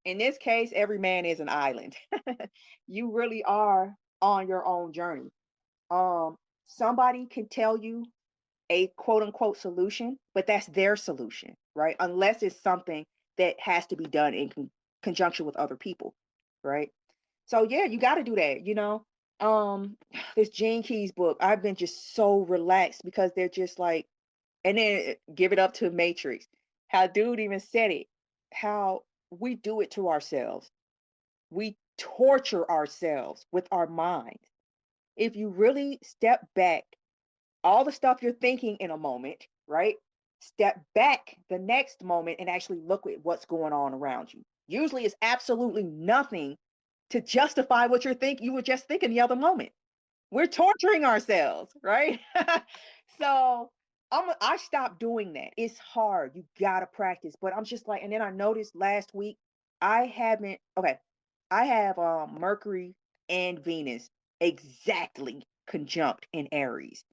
in this case, every man is an island. You really are on your own journey. Um, Somebody can tell you a quote unquote solution, but that's their solution, right? Unless it's something that has to be done in conjunction with other people, right? So yeah, you got to do that. This Gene Keys book, I've been just so relaxed because they're just like, and then give it up to Matrix. How dude even said it, how we do it to ourselves. We torture ourselves with our minds. If you really step back, all the stuff you're thinking in a moment, right? Step back the next moment and actually look at what's going on around you. Usually it's absolutely nothing to justify what you were just thinking the other moment. We're torturing ourselves, right? So I stopped doing that. It's hard. You gotta practice. But I'm just like, and then I noticed last week I haven't. Okay, I have Mercury and Venus exactly conjunct in Aries.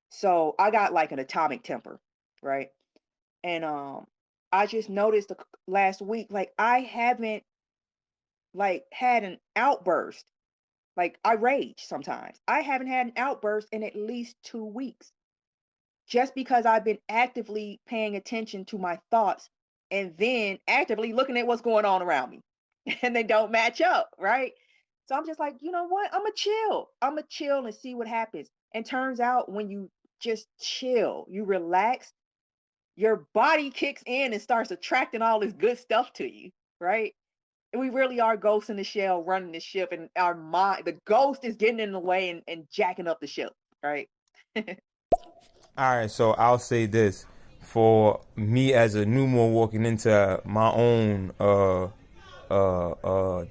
So I got like an atomic temper, right? And I just noticed last week, like I haven't like had an outburst. Like I rage sometimes. I haven't had an outburst in at least 2 weeks, just because I've been actively paying attention to my thoughts and then actively looking at what's going on around me. And they don't match up, right? So I'm just like, you know what? I'm gonna chill. I'm gonna chill and see what happens. And turns out when you just chill, you relax, your body kicks in and starts attracting all this good stuff to you, right? And we really are ghosts in the shell running the ship, and our mind, the ghost is getting in the way and jacking up the ship, right? All right, so I'll say this for me as a new Moor walking into my own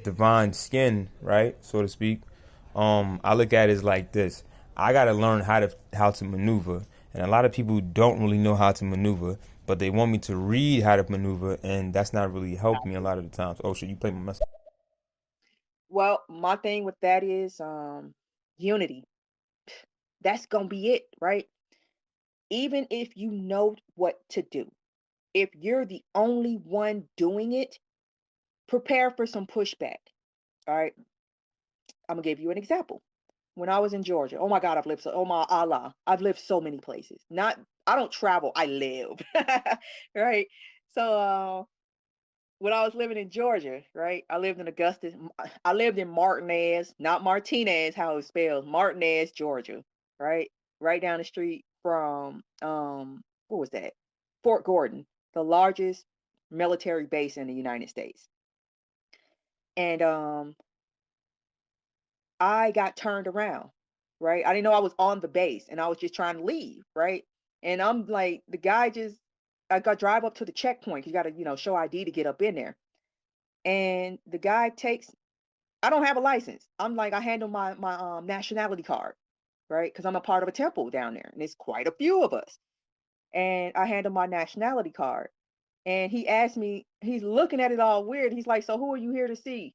divine skin, right, so to speak. I look at it as like this: I gotta learn how to maneuver, and a lot of people don't really know how to maneuver, but they want me to read how to maneuver, and that's not really helping me a lot of the times. Oh, should you play my message? Well, my thing with that is unity. That's gonna be it, right? Even if you know what to do, if you're the only one doing it, prepare for some pushback. All right. I'm gonna give you an example. When I was in Georgia, oh my God, I've lived so, oh my Allah, I've lived so many places. Not, I don't travel, I live. Right. So when I was living in Georgia, right? I lived in Augusta. I lived in Martinez, not Martinez, how it's spelled, Martinez, Georgia, right? Right down the street from what was that? Fort Gordon, the largest military base in the United States. And I got turned around, right? I didn't know I was on the base and I was just trying to leave, right? And I'm like, the guy just, I got drive up to the checkpoint. You got to, show ID to get up in there. And the guy takes, I don't have a license. I'm like, I hand him my nationality card, right? Because I'm a part of a temple down there, and it's quite a few of us. And I hand him my nationality card, and he asked me, he's looking at it all weird. He's like, "So who are you here to see?"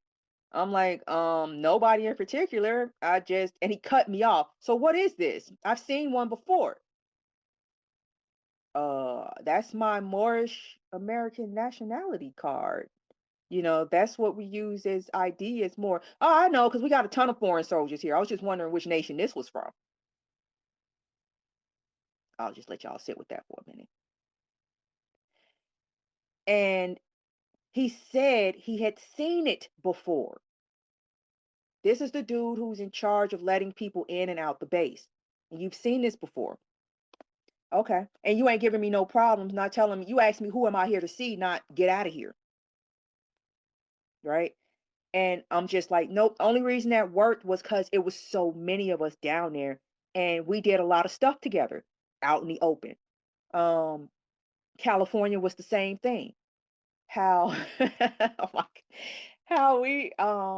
I'm like, nobody in particular. And he cut me off. So what is this? I've seen one before. That's my Moorish American nationality card. That's what we use as ID. It's more, oh, I know, because we got a ton of foreign soldiers here. I was just wondering which nation this was from. I'll just let y'all sit with that for a minute. And he said he had seen it before. This is the dude who's in charge of letting people in and out the base. And you've seen this before. Okay. And you ain't giving me no problems, not telling me, you asked me, who am I here to see, not get out of here. Right. And I'm just like, nope. The only reason that worked was because it was so many of us down there, and we did a lot of stuff together out in the open. Um, California was the same thing. How, oh my, how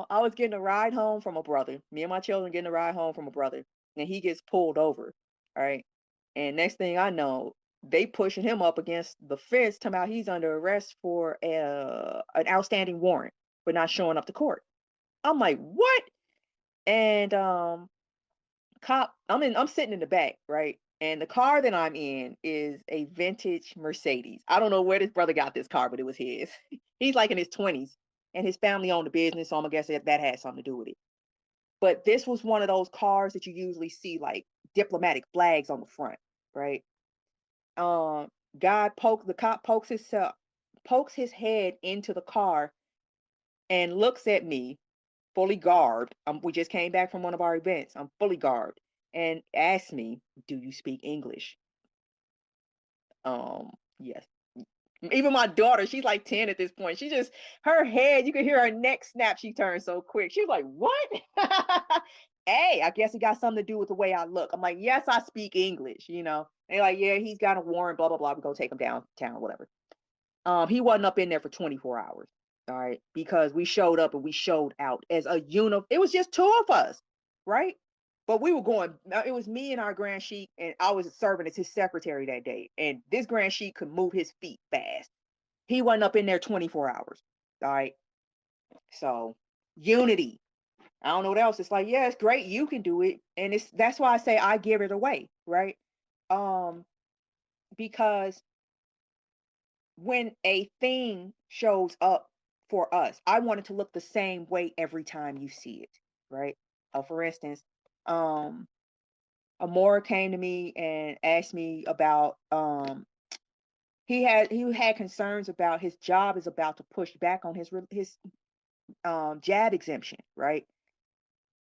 I was getting a ride home from a brother. Me and my children getting a ride home from a brother, and he gets pulled over. All right, and next thing I know, they pushing him up against the fence, talking about he's under arrest for an outstanding warrant for not showing up to court. I'm like, what? And I'm sitting in the back, right? And the car that I'm in is a vintage Mercedes. I don't know where this brother got this car, but it was his. He's like in his 20s, and his family owned the business, so I'm gonna guess that had something to do with it. But this was one of those cars that you usually see like diplomatic flags on the front, right? Um, the cop pokes his head into the car and looks at me fully garbed. We just came back from one of our events. I'm fully garbed, and asked me, "Do you speak English?" Yes. Even my daughter, she's like 10 at this point. She just, her head, you can hear her neck snap. She turned so quick. She was like, "What?" Hey, I guess it got something to do with the way I look. I'm like, "Yes, I speak English." They're like, "Yeah, he's got a warrant, blah blah blah. We go take him downtown, whatever." He wasn't up in there for 24 hours. All right, because we showed up and we showed out as a unit. It was just two of us, right? But we were going, it was me and our Grand Sheik, and I was serving as his secretary that day. And this Grand Sheik could move his feet fast. He wasn't up in there 24 hours. All right. So unity. I don't know what else. It's like, yeah, it's great. You can do it. And that's why I say I give it away, right? Um, because when a thing shows up for us, I want it to look the same way every time you see it, right? For instance, um, Amora came to me and asked me about he had concerns about his job is about to push back on his jab exemption, right?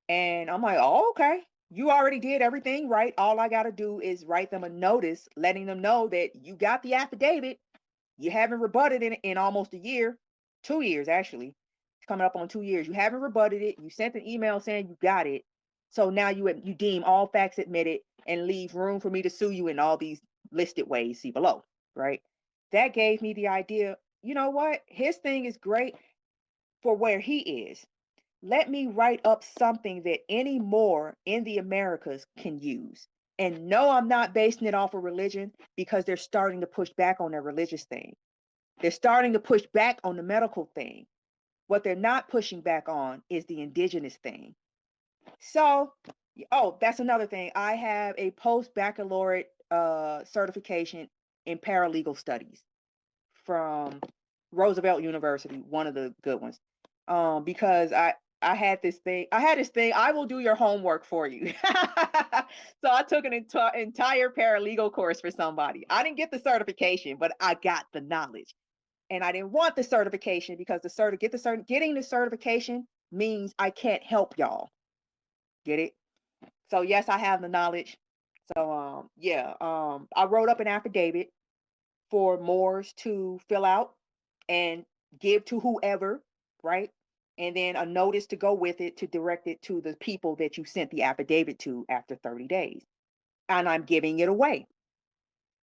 And I'm like, oh, okay. You already did everything right. All I got to do is write them a notice letting them know that you got the affidavit. You haven't rebutted it in almost a year, 2 years actually. It's coming up on 2 years. You haven't rebutted it. You sent an email saying you got it. So now you deem all facts admitted and leave room for me to sue you in all these listed ways. See below, right? That gave me the idea. You know what? His thing is great for where he is. Let me write up something that any Moor in the Americas can use. And no, I'm not basing it off of religion because they're starting to push back on their religious thing. They're starting to push back on the medical thing. What they're not pushing back on is the indigenous thing. So, oh, that's another thing. I have a post-baccalaureate certification in paralegal studies from Roosevelt University, one of the good ones. Because I had this thing. I will do your homework for you. So I took an entire paralegal course for somebody. I didn't get the certification, but I got the knowledge. And I didn't want the certification because getting the certification means I can't help y'all. Get it? So yes, I have the knowledge. So yeah, I wrote up an affidavit for Moors to fill out and give to whoever, right? And then a notice to go with it to direct it to the people that you sent the affidavit to after 30 days. And I'm giving it away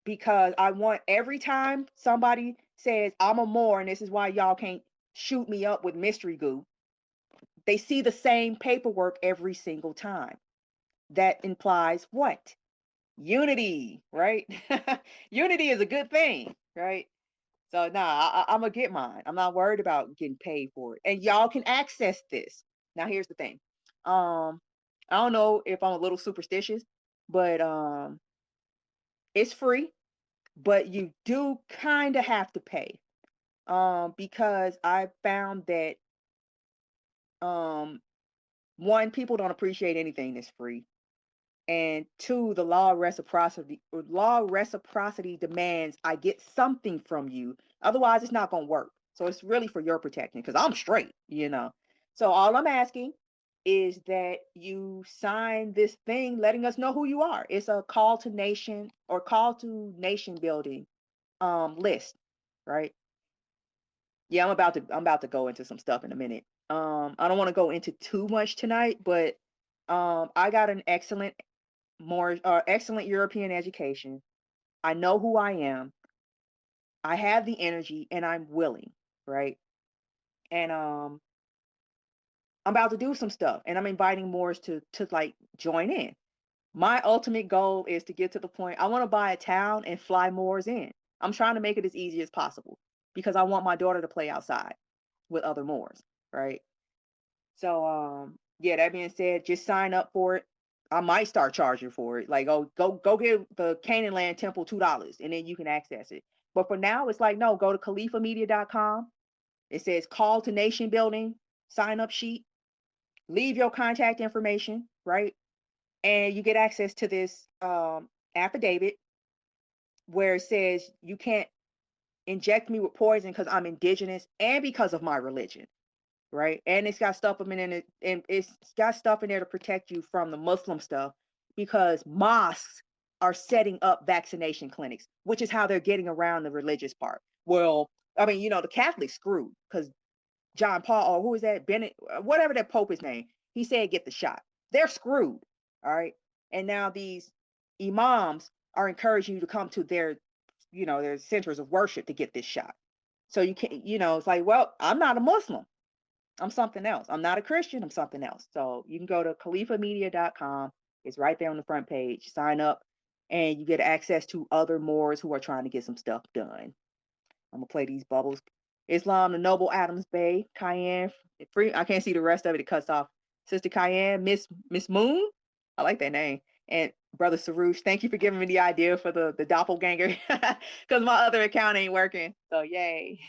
because I want every time somebody says, I'm a Moor and this is why y'all can't shoot me up with mystery goo, they see the same paperwork every single time. That implies what? Unity, right? Unity is a good thing, right? So nah, I'm gonna get mine. I'm not worried about getting paid for it. And y'all can access this. Now here's the thing. Um, I don't know if I'm a little superstitious, but it's free, but you do kind of have to pay. Because I found that um one, people don't appreciate anything that's free. And two, the law of reciprocity demands I get something from you. Otherwise, it's not going to work. So it's really for your protection because I'm straight. So all I'm asking is that you sign this thing letting us know who you are. It's a call to nation or call to nation building list, right? Yeah, I'm about to go into some stuff in a minute. I don't want to go into too much tonight, but I got an excellent European education. I know who I am. I have the energy and I'm willing, right? And I'm about to do some stuff and I'm inviting Moors to like join in. My ultimate goal is to get to the point I want to buy a town and fly Moors in. I'm trying to make it as easy as possible because I want my daughter to play outside with other Moors, right? So yeah, that being said, just sign up for it. I might start charging for it. Like, oh, go give the Canaanland temple $2 and then you can access it. But for now, it's like, no, go to califamedia.com. It says call to nation building, sign up sheet, leave your contact information, right? And you get access to this affidavit where it says you can't inject me with poison because I'm indigenous and because of my religion, right? And it's got stuff in it, and it's got stuff in there to protect you from the Muslim stuff because mosques are setting up vaccination clinics, which is how they're getting around the religious part. Well, I mean, the Catholics screwed because John Paul, or who is that, Bennett, whatever that Pope is name, he said get the shot. They're screwed, all right. And now these imams are encouraging you to come to their centers of worship to get this shot. So you can't, it's like, well, I'm not a Muslim. I'm something else. I'm not a Christian. I'm something else. So you can go to califamedia.com. It's right there on the front page. Sign up and you get access to other Moors who are trying to get some stuff done. I'm gonna play these bubbles. Islam, the Noble Adams Bay, Cayenne, free. I can't see the rest of it. It cuts off. Sister Cayenne, Miss Moon. I like that name. And Brother Sarush, thank you for giving me the idea for the doppelganger, because my other account ain't working. So yay.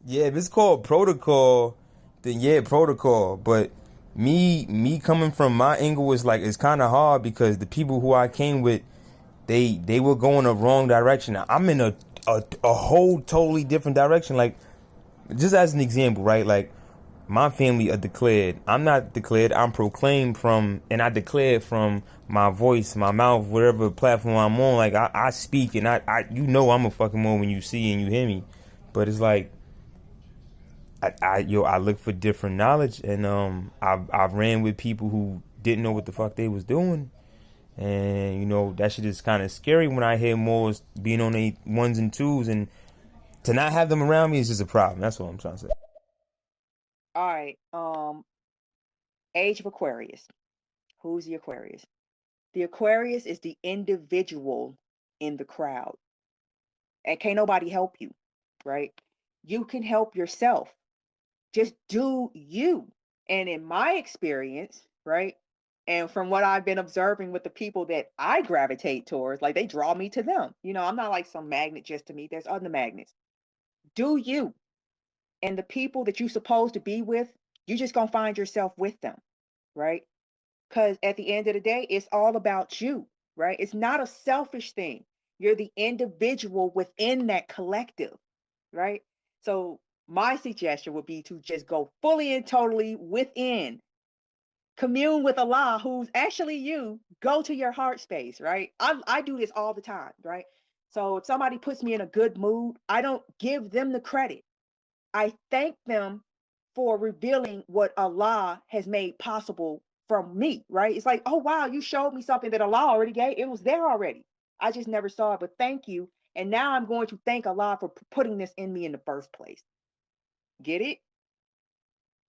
Yeah, if it's called protocol, then yeah, protocol. But me coming from my angle was like it's kind of hard because the people who I came with, they were going the wrong direction. I'm in a whole totally different direction. Like just as an example, right? Like my family are declared. I'm not declared. I'm proclaimed from, and I declared from my voice, my mouth, whatever platform I'm on. Like I speak, and you know I'm a fucking Moor when you see and you hear me. But it's like I look for different knowledge, and I've ran with people who didn't know what the fuck they was doing, and you know that shit is kind of scary when I hear more being on a ones and twos, and to not have them around me is just a problem. That's what I'm trying to say. All right. Age of Aquarius. Who's the Aquarius? The Aquarius is the individual in the crowd, and can't nobody help you, right? You can help yourself. Just do you. And in my experience, right? And from what I've been observing with the people that I gravitate towards, like they draw me to them. I'm not like some magnet just to me. There's other magnets. Do you. And the people that you're supposed to be with, you just gonna find yourself with them, right? Because at the end of the day, it's all about you, right? It's not a selfish thing. You're the individual within that collective, right? So my suggestion would be to just go fully and totally within, commune with Allah, who's actually you. Go to your heart space, right? I do this all the time, right? So if somebody puts me in a good mood, I don't give them the credit. I thank them for revealing what Allah has made possible from me, right? It's like, oh wow, you showed me something that Allah already gave. It was there already. I just never saw it, but thank you. And now I'm going to thank Allah for putting this in me in the first place. Get it?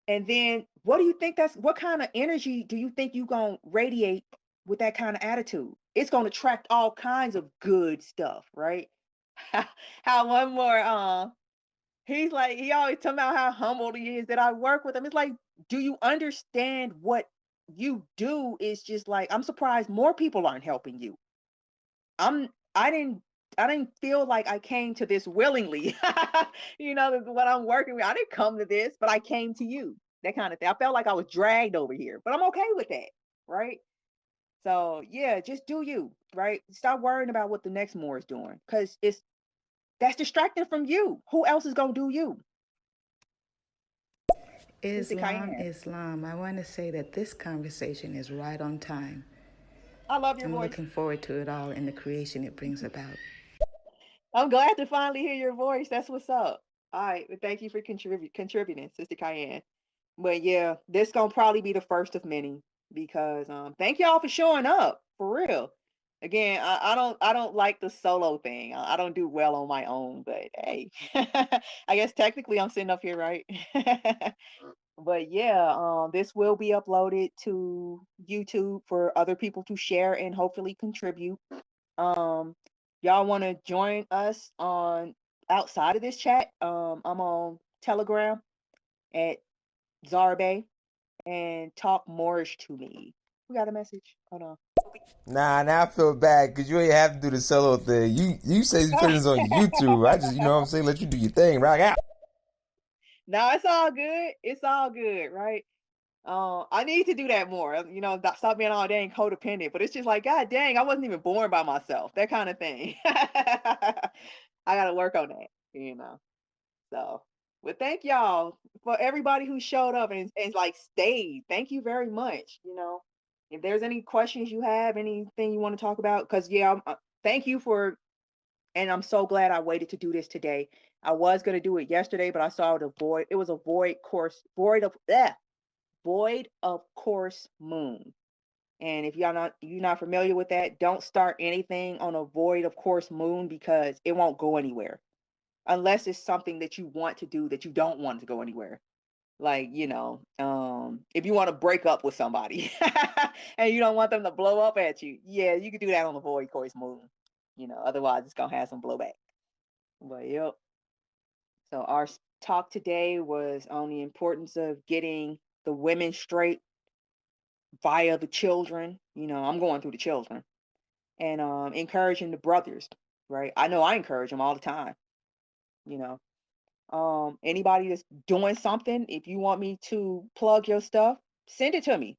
And then what do you think what kind of energy do you think you going to radiate with that kind of attitude? It's going to attract all kinds of good stuff, right? How one more he's like, he always talking about how humble he is that I work with him. It's like, do you understand what you do? Is just like, I'm surprised more people aren't helping you. I'm I didn't I didn't feel like I came to this willingly. What I'm working with. I didn't come to this, but I came to you. That kind of thing. I felt like I was dragged over here, but I'm okay with that, right? So yeah, just do you, right? Stop worrying about what the next Moor is doing, because that's distracting from you. Who else is gonna do you? Sister Islam, Cayenne. Islam. I want to say that this conversation is right on time. I love your I'm voice. looking forward to it all and the creation it brings about. I'm glad to finally hear your voice. That's what's up. All right, well, thank you for contributing, Sister Cayenne. But yeah, this gonna probably be the first of many, because thank y'all for showing up for real. Again, I don't like the solo thing. I don't do well on my own, but hey, I guess technically I'm sitting up here, right? But yeah, this will be uploaded to YouTube for other people to share and hopefully contribute. Um, y'all want to join us on outside of this chat? I'm on Telegram at Zarbe, and talk Moorish to me. We got a message. Hold on. Nah, now I feel bad because you ain't have to do the solo thing. You say you put this on YouTube. I just, you know what I'm saying, let you do your thing. Rock out. No, it's all good. It's all good, right? I need to do that more. Stop being all dang codependent. But it's just like, God dang, I wasn't even born by myself. That kind of thing. I gotta work on that. So, but thank y'all for everybody who showed up and like stayed. Thank you very much. If there's any questions you have, anything you want to talk about, because yeah, thank you for, and I'm so glad I waited to do this today. I was gonna do it yesterday, but I saw the void. It was a void of course moon. And if you're not familiar with that, don't start anything on a void of course moon, because it won't go anywhere unless it's something that you want to do that you don't want to go anywhere. Like, if you want to break up with somebody and you don't want them to blow up at you, yeah, you can do that on the void course moon. Otherwise it's gonna have some blowback. But yep. So our talk today was on the importance of getting the women straight via the children. I'm going through the children and encouraging the brothers, right? I know I encourage them all the time. You know, anybody that's doing something, if you want me to plug your stuff, send it to me.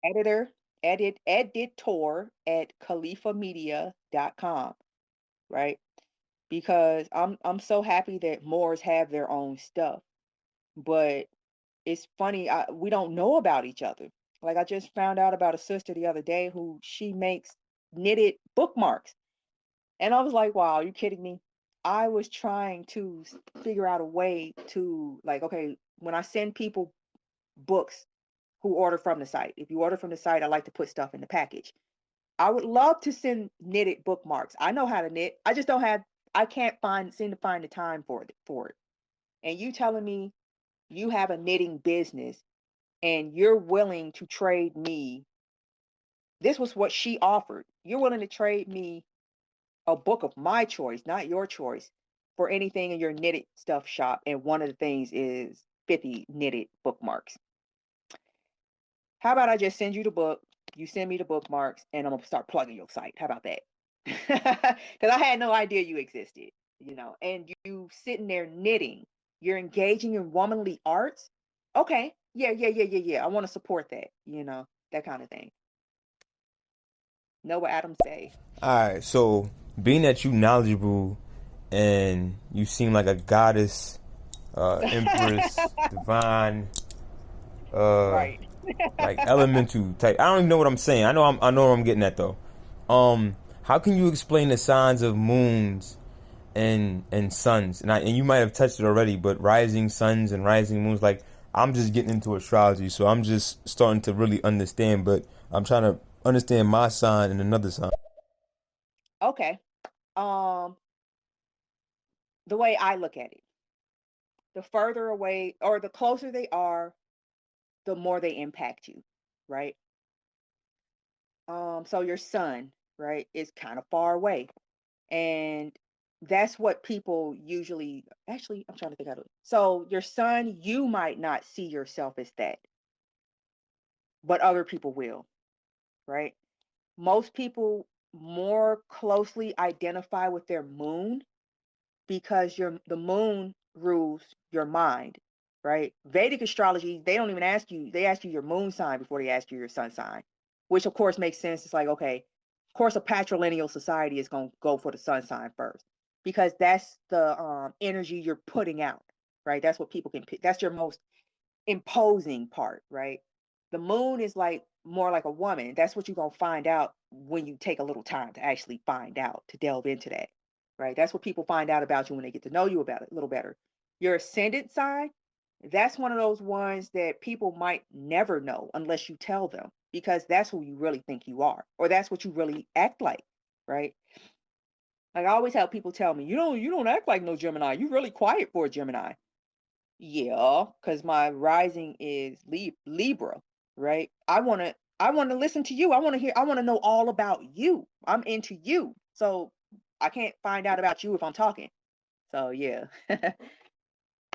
Editor, editor at califamedia.com, right? Because I'm so happy that Moors have their own stuff. But it's funny, we don't know about each other. Like I just found out about a sister the other day who she makes knitted bookmarks. And I was like, wow, are you kidding me? I was trying to figure out a way to, like, okay, when I send people books who order from the site, if you order from the site, I like to put stuff in the package. I would love to send knitted bookmarks. I know how to knit. I just don't have, I can't seem to find the time for it. And you telling me you have a knitting business and you're willing to trade me, this was what she offered. You're willing to trade me a book of my choice, not your choice, for anything in your knitted stuff shop. And one of the things is 50 knitted bookmarks. How about I just send you the book, you send me the bookmarks, and I'm gonna start plugging your site. How about that? Because I had no idea you existed, and you sitting there knitting, you're engaging in womanly arts. Okay, yeah, yeah, yeah, yeah, yeah. I want to support that, that kind of thing. Know what Adam say? All right, so being that you knowledgeable and you seem like a goddess, empress, divine, uh, Right. like elemental type. I don't even know what I'm saying. I know what I'm getting at though. How can you explain the signs of moons and suns? And you might have touched it already, but rising suns and rising moons. Like I'm just getting into astrology, so I'm just starting to really understand. But I'm trying to understand my sign and another sign. Okay. Um, the way I look at it, the further away or the closer they are, the more they impact you, right? So your sun, right, is kind of far away. And that's what people usually, actually, I'm trying to think how to. So your sun, you might not see yourself as that, but other people will, right? Most people more closely identify with their moon because the moon rules your mind, right? Vedic astrology, they don't even ask you, they ask you your moon sign before they ask you your sun sign, which of course makes sense. It's like, okay, of course a patrilineal society is going to go for the sun sign first because that's the energy you're putting out, right? That's what people can pick. That's your most imposing part, right? The moon is like more like a woman. That's what you're gonna find out when you take a little time to actually find out, to delve into that. Right. That's what people find out about you when they get to know you about it a little better. Your ascendant sign, that's one of those ones that people might never know unless you tell them, because that's who you really think you are, or that's what you really act like, right? Like I always have people tell me, you don't act like no Gemini. You really quiet for a Gemini. Yeah, because my rising is Libra, right? I want to listen to you. I want to know all about you. I'm into you. So I can't find out about you if I'm talking. So yeah.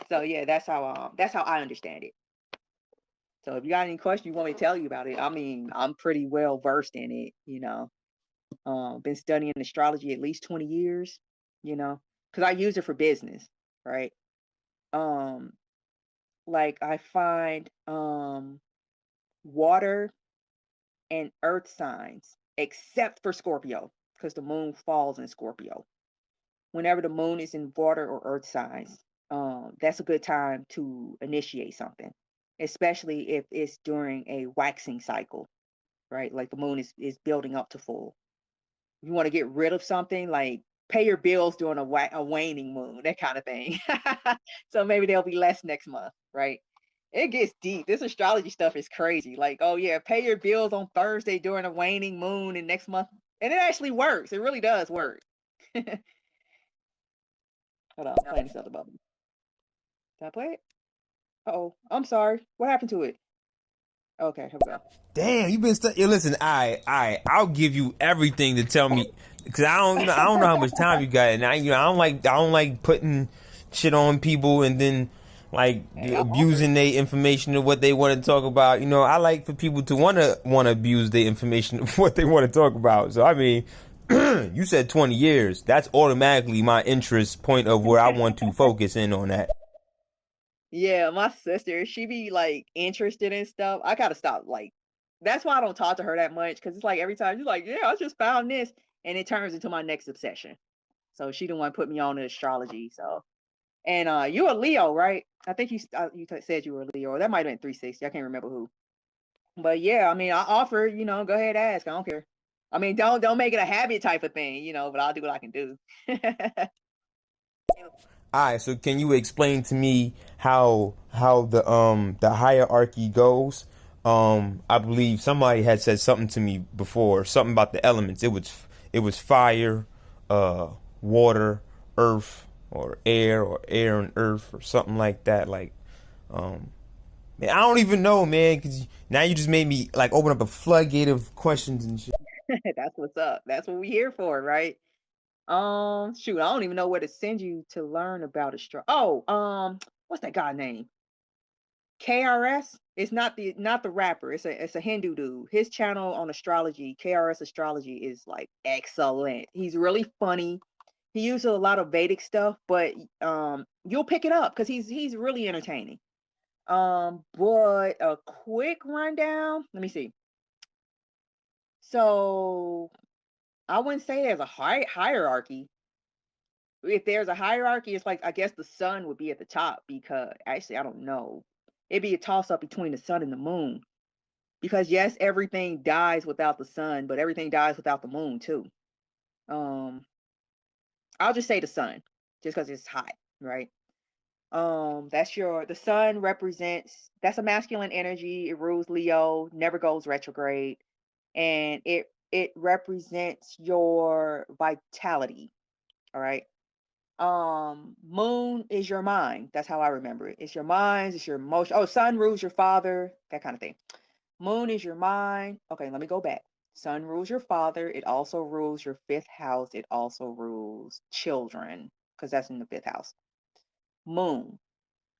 So yeah, that's how I understand it. So if you got any questions you want me to tell you about it, I mean, I'm pretty well versed in it, been studying astrology at least 20 years, because I use it for business, right? Um, like I find water and earth signs, except for Scorpio, because the moon falls in Scorpio. Whenever the moon is in water or earth signs, that's a good time to initiate something, especially if it's during a waxing cycle, right? Like the moon is building up to full. If you want to get rid of something, like pay your bills during a waning moon, that kind of thing. So maybe there'll be less next month, right? It gets deep. This astrology stuff is crazy. Like, oh yeah, pay your bills on Thursday during a waning moon, and next month, and it actually works. It really does work. Hold on, I'm playing this other bubble. Did I play it? Oh, I'm sorry. What happened to it? Okay, here we go. Damn, you been stuck. Yo, listen, I'll give you everything to tell me, because I don't know how much time you got, and I don't like putting shit on people and then like Hey, I offered. abusing their information of what they want to talk about. I like for people to want to abuse their information of what they want to talk about. So I mean, you said 20 years. That's automatically my interest point of where I want to focus in on that. Yeah, my sister, she be like interested in stuff. I gotta stop. Like, that's why I don't talk to her that much because it's like every time she's like, "Yeah, I just found this," and it turns into my next obsession. So she the one put me on to astrology. So, and you a Leo, right? I think said you were a Leo, or that might have been 360. I can't remember who. But yeah, I mean, I offer. Go ahead, ask. I don't care. I mean, don't make it a habit type of thing, but I'll do what I can do. All right, so can you explain to me how the hierarchy goes? I believe somebody had said something to me before, something about the elements. It was fire, uh, water, earth, or air and earth, or something like that. Like, man, I don't even know, man. Cause now you just made me like open up a floodgate of questions and shit. That's what's up. That's what we here for, right? Shoot, I don't even know where to send you to learn about astro. Oh, what's that guy name? KRS. It's not the rapper. It's a Hindu dude. His channel on astrology, KRS Astrology, is like excellent. He's really funny. He uses a lot of Vedic stuff, but you'll pick it up because he's really entertaining. But a quick rundown. Let me see. So I wouldn't say there's a hierarchy. If there's a hierarchy, it's like I guess the sun would be at the top because actually I don't know. It'd be a toss up between the sun and the moon because yes, everything dies without the sun, but everything dies without the moon too. Um, I'll just say the sun, just because it's hot, right? The sun represents that's a masculine energy. It rules Leo, never goes retrograde, and it represents your vitality. All right. Moon is your mind. That's how I remember it. It's your minds, it's your emotion. Oh, sun rules your father, that kind of thing. Moon is your mind. Okay, let me go back. Sun rules your father. It also rules your fifth house. It also rules children, because that's in the fifth house. Moon,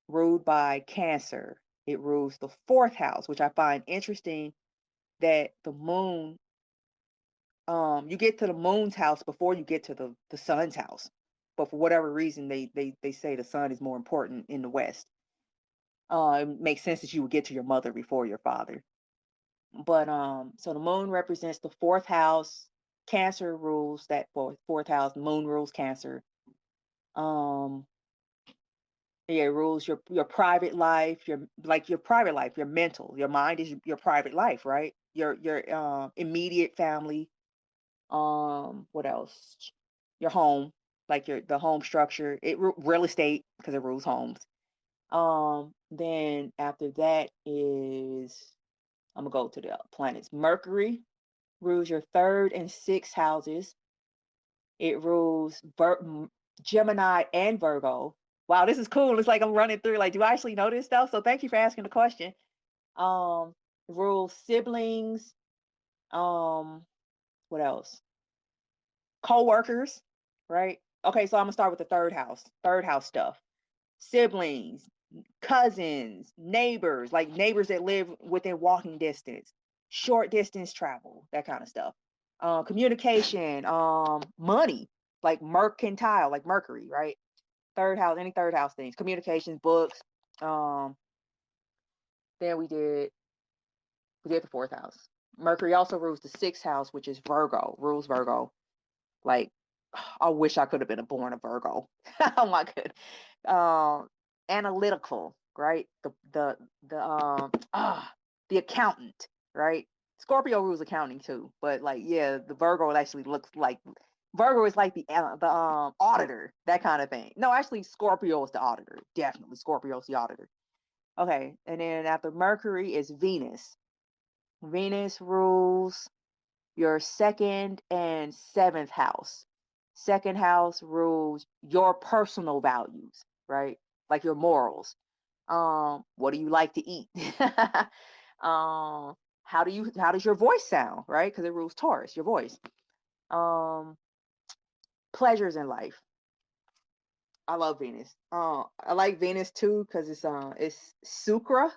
ruled by Cancer. It rules the fourth house, which I find interesting that the moon, you get to the moon's house before you get to the sun's house. But for whatever reason, they say the sun is more important in the West. It makes sense that you would get to your mother before your father. But so the moon represents the fourth house. Cancer rules that fourth house. Moon rules Cancer. Um, yeah, it rules your private life, your private life, your mental. Your mind is your private life, right? Your immediate family. What else? Your home, like the home structure. Real estate because it rules homes. Then after that is I'm gonna go to the planets. Mercury rules your third and sixth houses. It rules Gemini and Virgo. Wow, this is cool. It's like I'm running through. Like, do I actually know this stuff? So thank you for asking the question. It rules siblings. Um, what else? Co-workers, right? Okay, so I'm gonna start with the third house. Third house stuff. Siblings, cousins, neighbors, like neighbors that live within walking distance, short distance travel, that kind of stuff. Communication, money, like mercantile, like Mercury, right? Third house, any third house things, communications, books. Um, then we did the fourth house. Mercury also rules the sixth house, which is Virgo, rules Virgo. Like, I wish I could have been born a Virgo. Oh my god. Analytical, right? The accountant, right? Scorpio rules accounting too, but like yeah, the Virgo actually looks like Virgo is like the auditor, that kind of thing. No, actually Scorpio is the auditor. Definitely Scorpio is the auditor. Okay, and then after Mercury is Venus. Venus rules your second and seventh house. Second house rules your personal values, right? Like your morals. What do you like to eat? um, how does your voice sound, right? Because it rules Taurus, your voice. Um, Pleasures in life. I love Venus. I like Venus too because it's Sukra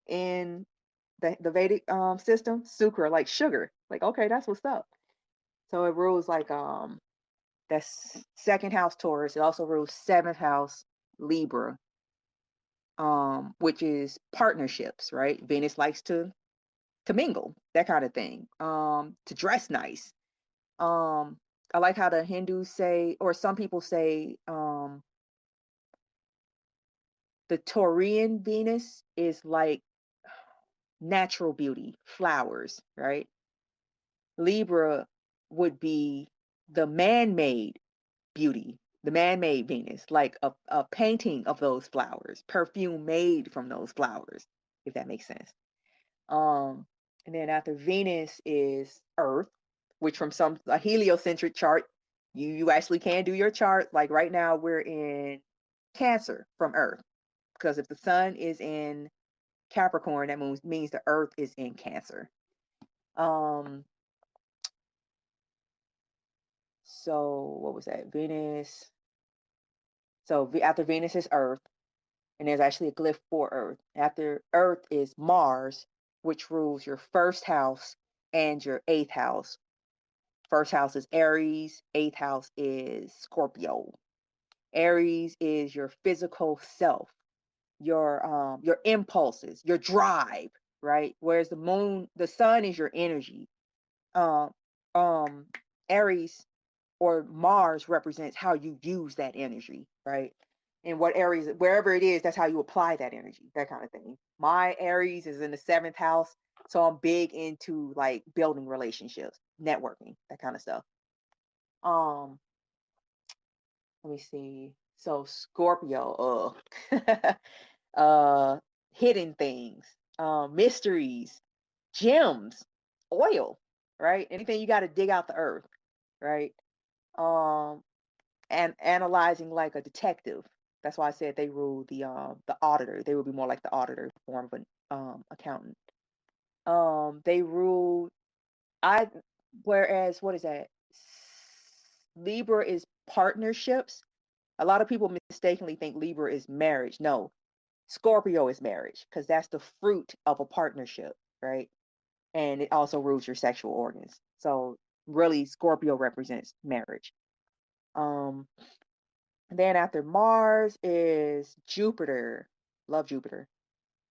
in the Vedic system. Sukra, like sugar. Like, okay, that's what's up. So it rules like that's second house Taurus. It also rules seventh house Libra, which is partnerships, right? Venus likes to mingle, that kind of thing. To dress nice. Um, I like how the Hindus say, or some people say, the Taurian Venus is like natural beauty, flowers, right? Libra would be the man-made beauty, the man-made Venus, like a painting of those flowers, perfume made from those flowers, if that makes sense. Um, and then after Venus is Earth, which from a heliocentric chart, you actually can do your chart. Like right now, we're in Cancer from Earth, because if the sun is in Capricorn, that means the Earth is in Cancer. Um, so what was that? Venus. So after Venus is Earth, and there's actually a glyph for Earth. After Earth is Mars, which rules your first house and your eighth house. First house is Aries, eighth house is Scorpio. Aries is your physical self, your impulses, your drive, right? Whereas the sun is your energy. Um, um, Aries or Mars represents how you use that energy, right? And what Aries, wherever it is, that's how you apply that energy, that kind of thing. My Aries is in the seventh house, so I'm big into like building relationships, networking, that kind of stuff. Um, Let me see. So Scorpio, uh, hidden things, mysteries, gems, oil, right? Anything you got to dig out the earth, right? Um, and analyzing like a detective. That's why I said they rule the auditor. They would be more like the auditor form of an accountant. They rule I whereas what is that? Libra is partnerships. A lot of people mistakenly think Libra is marriage. No, Scorpio is marriage because that's the fruit of a partnership, right? And it also rules your sexual organs. So really, Scorpio represents marriage. Um, then after Mars is Jupiter. Love Jupiter.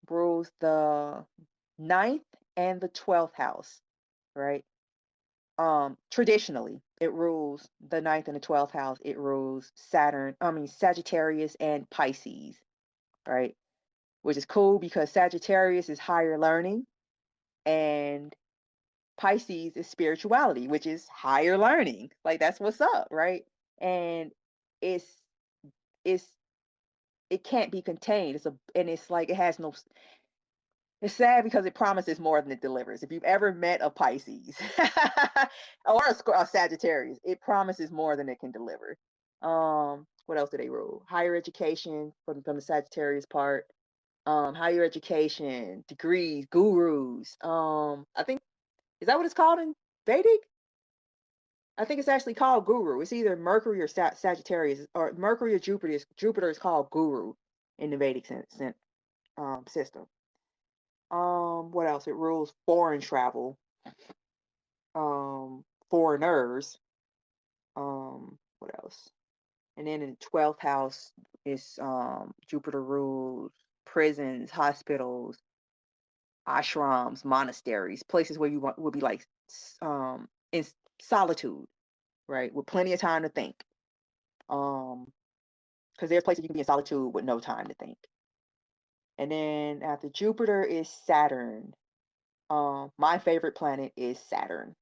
Rules the ninth and the 12th house, right? Traditionally, it rules the ninth and the 12th house. It rules Sagittarius and Pisces, right? Which is cool because Sagittarius is higher learning and Pisces is spirituality, which is higher learning. Like that's what's up, right? And it's it's it can't be contained. It's like it has no. It's sad because it promises more than it delivers. If you've ever met a Pisces or a Sagittarius, it promises more than it can deliver. What else do they rule? Higher education from the Sagittarius part. Higher education, degrees, gurus. I think is that what it's called in Vedic? I think it's actually called guru. It's either Mercury or Sagittarius, or Mercury or Jupiter. Jupiter is called guru in the Vedic system. What else? It rules foreign travel, foreigners. What else? And then in the 12th house is Jupiter rules prisons, hospitals, ashrams, monasteries, places where you would be like in solitude, right, with plenty of time to think. Because there's places you can be in solitude with no time to think. And then after Jupiter is Saturn. My favorite planet is Saturn.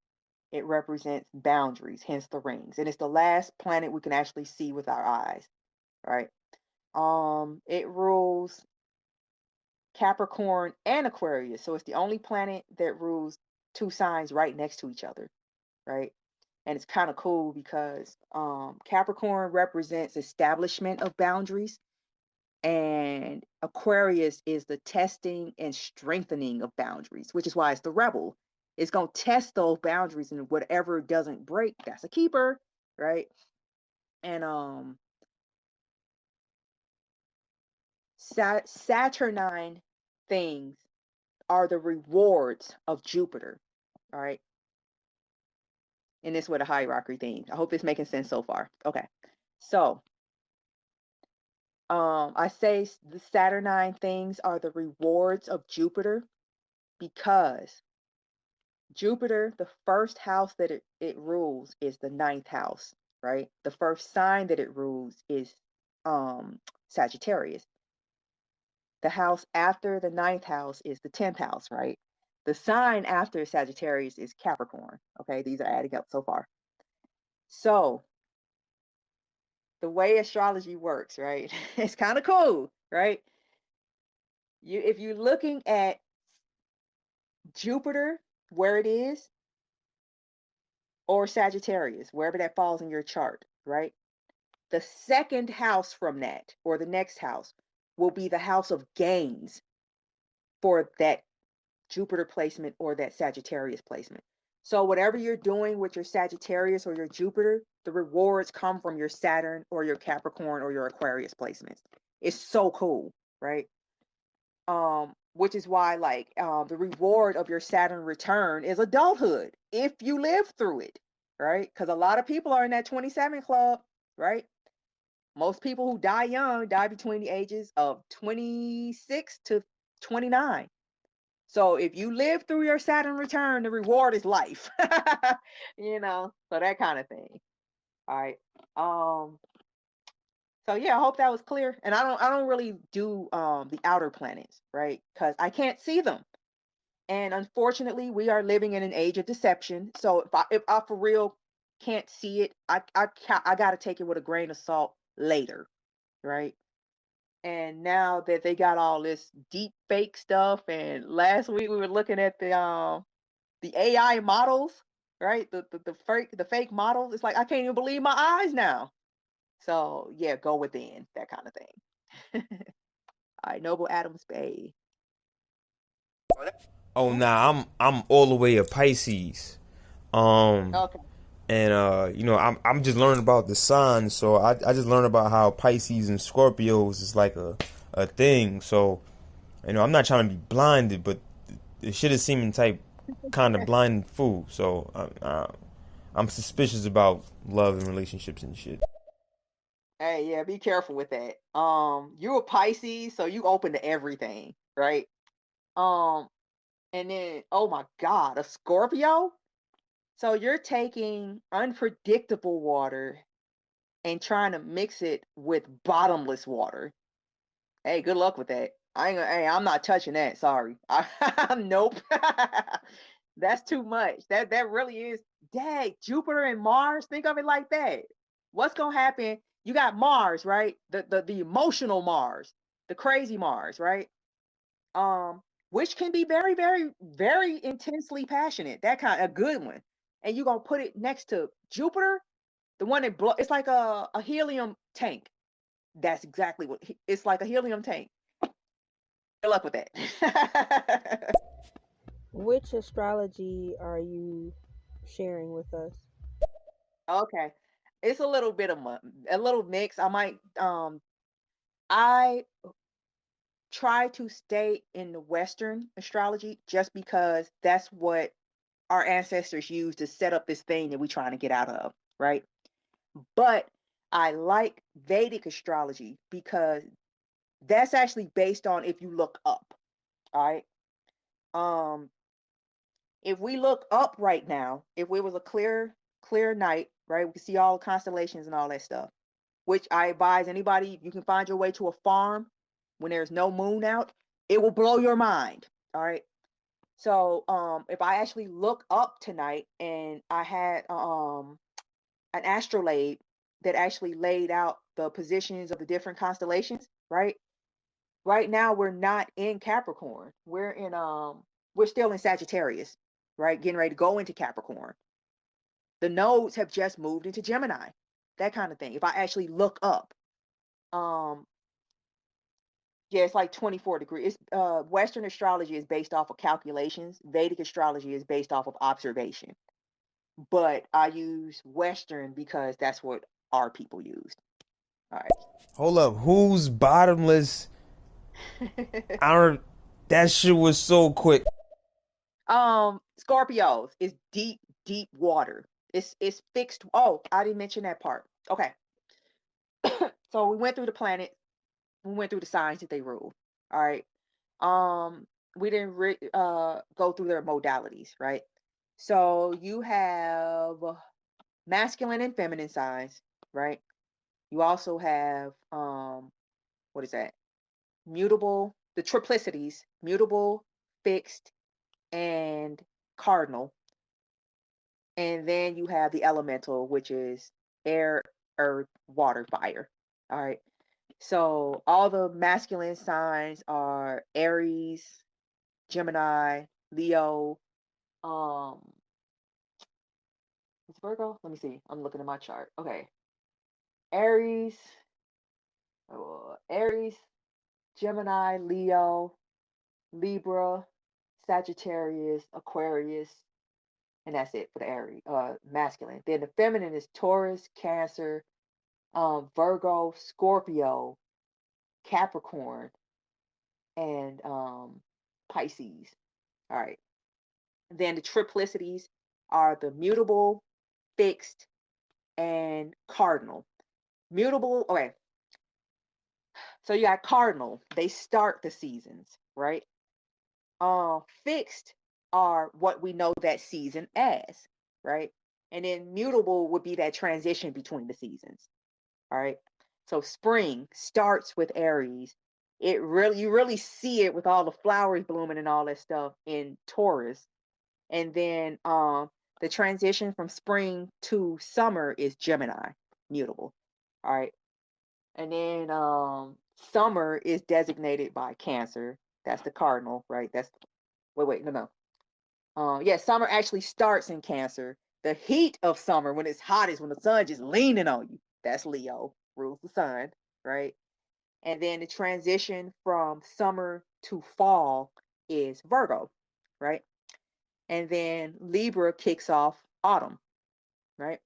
It represents boundaries, hence the rings, and it's the last planet we can actually see with our eyes, right? It rules Capricorn and Aquarius, so it's the only planet that rules two signs right next to each other, right? And it's kind of cool because Capricorn represents establishment of boundaries, And Aquarius is the testing and strengthening of boundaries, which is why it's the rebel. It's going to test those boundaries, and whatever doesn't break, that's a keeper, right? And Saturnine things are the rewards of Jupiter, all right? And this with a hierarchy thing. I hope it's making sense so far. Okay. So, I say the Saturnine things are the rewards of Jupiter because Jupiter, the first house that it rules is the ninth house, right? The first sign that it rules is Sagittarius. The house after the ninth house is the 10th house, right? The sign after Sagittarius is Capricorn. Okay, these are adding up so far. So the way astrology works, right? It's kind of cool, right? If you're looking at Jupiter, where it is, or Sagittarius, wherever that falls in your chart, right? The second house from that, or the next house, will be the house of gains for that Jupiter placement or that Sagittarius placement. So whatever you're doing with your Sagittarius or your Jupiter, the rewards come from your Saturn or your Capricorn or your Aquarius placements. It's so cool, right? Which is why like the reward of your Saturn return is adulthood if you live through it, right? Because a lot of people are in that 27 club, right? Most people who die young die between the ages of 26 to 29. So if you live through your Saturn return, the reward is life. So that kind of thing. All right. So yeah, I hope that was clear. And I don't really do the outer planets, right? Because I can't see them. And unfortunately, we are living in an age of deception. So if I for real can't see it, I got to take it with a grain of salt later, right? And now that they got all this deep fake stuff, and last week we were looking at the AI models, right? The fake models. It's like I can't even believe my eyes now. So yeah, go within, that kind of thing. All right, Noble Adams Bay. Oh Ooh, nah, I'm all the way a Pisces. Um okay. and I'm just learning about the signs, so I just learned about how Pisces and Scorpios is like a thing. So I'm not trying to be blinded, but the shit is seeming type kind of blind and fool. So I'm suspicious about love and relationships and shit. Hey, yeah, be careful with that. You're a Pisces, so you open to everything, right? Um, and then oh my God, a Scorpio. So you're taking unpredictable water and trying to mix it with bottomless water. Hey, good luck with that. Hey, I'm not touching that. Sorry. Nope. That's too much. That really is. Dang, Jupiter and Mars. Think of it like that. What's gonna happen? You got Mars, right? The emotional Mars, the crazy Mars, right? Um, which can be very, very, very intensely passionate. That kind, a good one. And you're gonna put it next to Jupiter, the one that it's like a helium tank. That's exactly what it's like, a helium tank. Good luck with that. Which astrology are you sharing with us? Okay. It's a little bit of a little mix. I try to stay in the Western astrology just because that's what our ancestors used to set up this thing that we're trying to get out of, right? But I like Vedic astrology because that's actually based on if you look up, all right? Um, if we look up right now, if it was a clear night, right, we can see all the constellations and all that stuff, which I advise anybody, if you can find your way to a farm when there's no moon out, it will blow your mind. All right. So if I actually look up tonight and I had an astrolabe that actually laid out the positions of the different constellations, right? Right now we're not in Capricorn. We're still in Sagittarius, right? Getting ready to go into Capricorn. The nodes have just moved into Gemini. That kind of thing. If I actually look up. Um Yeah, it's like 24 degrees. It's Western astrology is based off of calculations. Vedic astrology is based off of observation. But I use Western because that's what our people used. All Hold up, who's bottomless? right. I don't. That shit was so quick. Scorpios is deep, deep water. It's fixed. Oh, I didn't mention that part. Okay. So we went through the planet. We went through the signs that they rule. All right. Um, we didn't go through their modalities, right? So you have masculine and feminine signs, right? You also have what is that? Mutable, the triplicities, mutable, fixed, and cardinal. And then you have the elemental, which is air, earth, water, fire. All right. So all the masculine signs are Aries, Gemini, Leo, um, it's Virgo. Let me see. I'm looking at my chart. Okay. Aries, Aries, Gemini, Leo, Libra, Sagittarius, Aquarius, and that's it for the Aries, masculine. Then the feminine is Taurus, Cancer, Virgo, Scorpio, Capricorn, and Pisces. All right. Then the triplicities are the mutable, fixed, and cardinal. Mutable, okay. So you got cardinal, they start the seasons, right? Fixed are what we know that season as, right? And then mutable would be that transition between the seasons. All right. So spring starts with Aries. You really see it with all the flowers blooming and all that stuff in Taurus. And then the transition from spring to summer is Gemini, mutable. All right. And then summer is designated by Cancer. That's the cardinal, right? That's wait, no. Yeah, summer actually starts in Cancer. The heat of summer, when it's hot, is when the sun just leaning on you. That's Leo, rules the sun, right? And then the transition from summer to fall is Virgo, right? And then Libra kicks off autumn, right?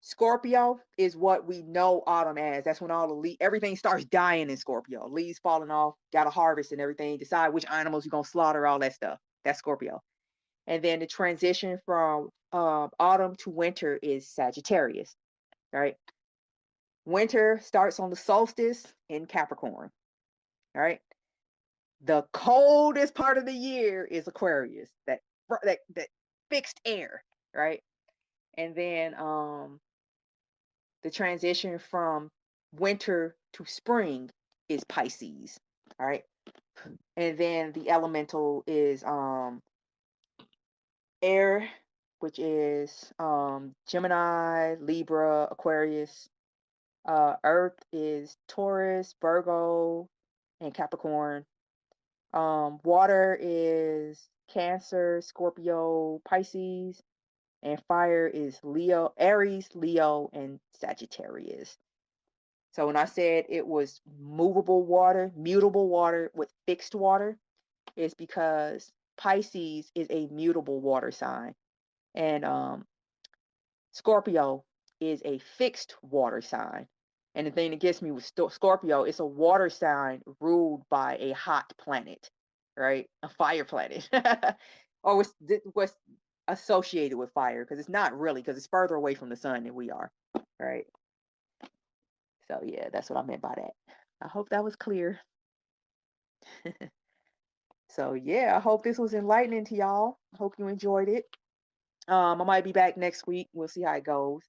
Scorpio is what we know autumn as. That's when everything starts dying in Scorpio. Leaves falling off, got to harvest and everything. Decide which animals you're gonna slaughter, all that stuff. That's Scorpio. And then the transition from autumn to winter is Sagittarius, right? Winter starts on the solstice in Capricorn, all right? The coldest part of the year is Aquarius, that fixed air, right? And then the transition from winter to spring is Pisces, all right? And then the elemental is air, which is Gemini, Libra, Aquarius. Earth is Taurus, Virgo, and Capricorn. Water is Cancer, Scorpio, Pisces, and fire is Leo, Aries, Leo, and Sagittarius. So when I said it was movable water, mutable water with fixed water, is because Pisces is a mutable water sign, and Scorpio is a fixed water sign. And the thing that gets me with Scorpio, it's a water sign ruled by a hot planet, right? A fire planet, or what's associated with fire, because it's not really, because it's further away from the sun than we are, right? So yeah, that's what I meant by that. I hope that was clear. So yeah, I hope this was enlightening to y'all. I hope you enjoyed it. I might be back next week. We'll see how it goes.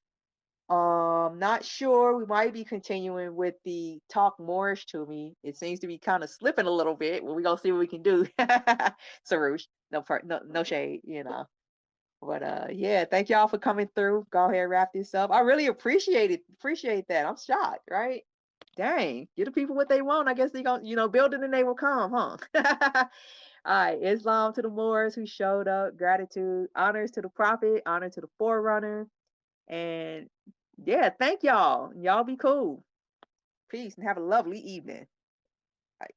Not sure. We might be continuing with the talk Moorish to me. It seems to be kind of slipping a little bit. Well, we're gonna see what we can do. Sarush, no shade, you know. But yeah, thank y'all for coming through. Go ahead and wrap this up. I really appreciate it. Appreciate that. I'm shocked, right? Dang, give the people what they want. I guess they gonna, build it and they will come, huh? All right, Islam to the Moors who showed up. Gratitude, honors to the Prophet, honor to the Forerunner, and yeah, thank y'all. Y'all be cool. Peace and have a lovely evening. Bye.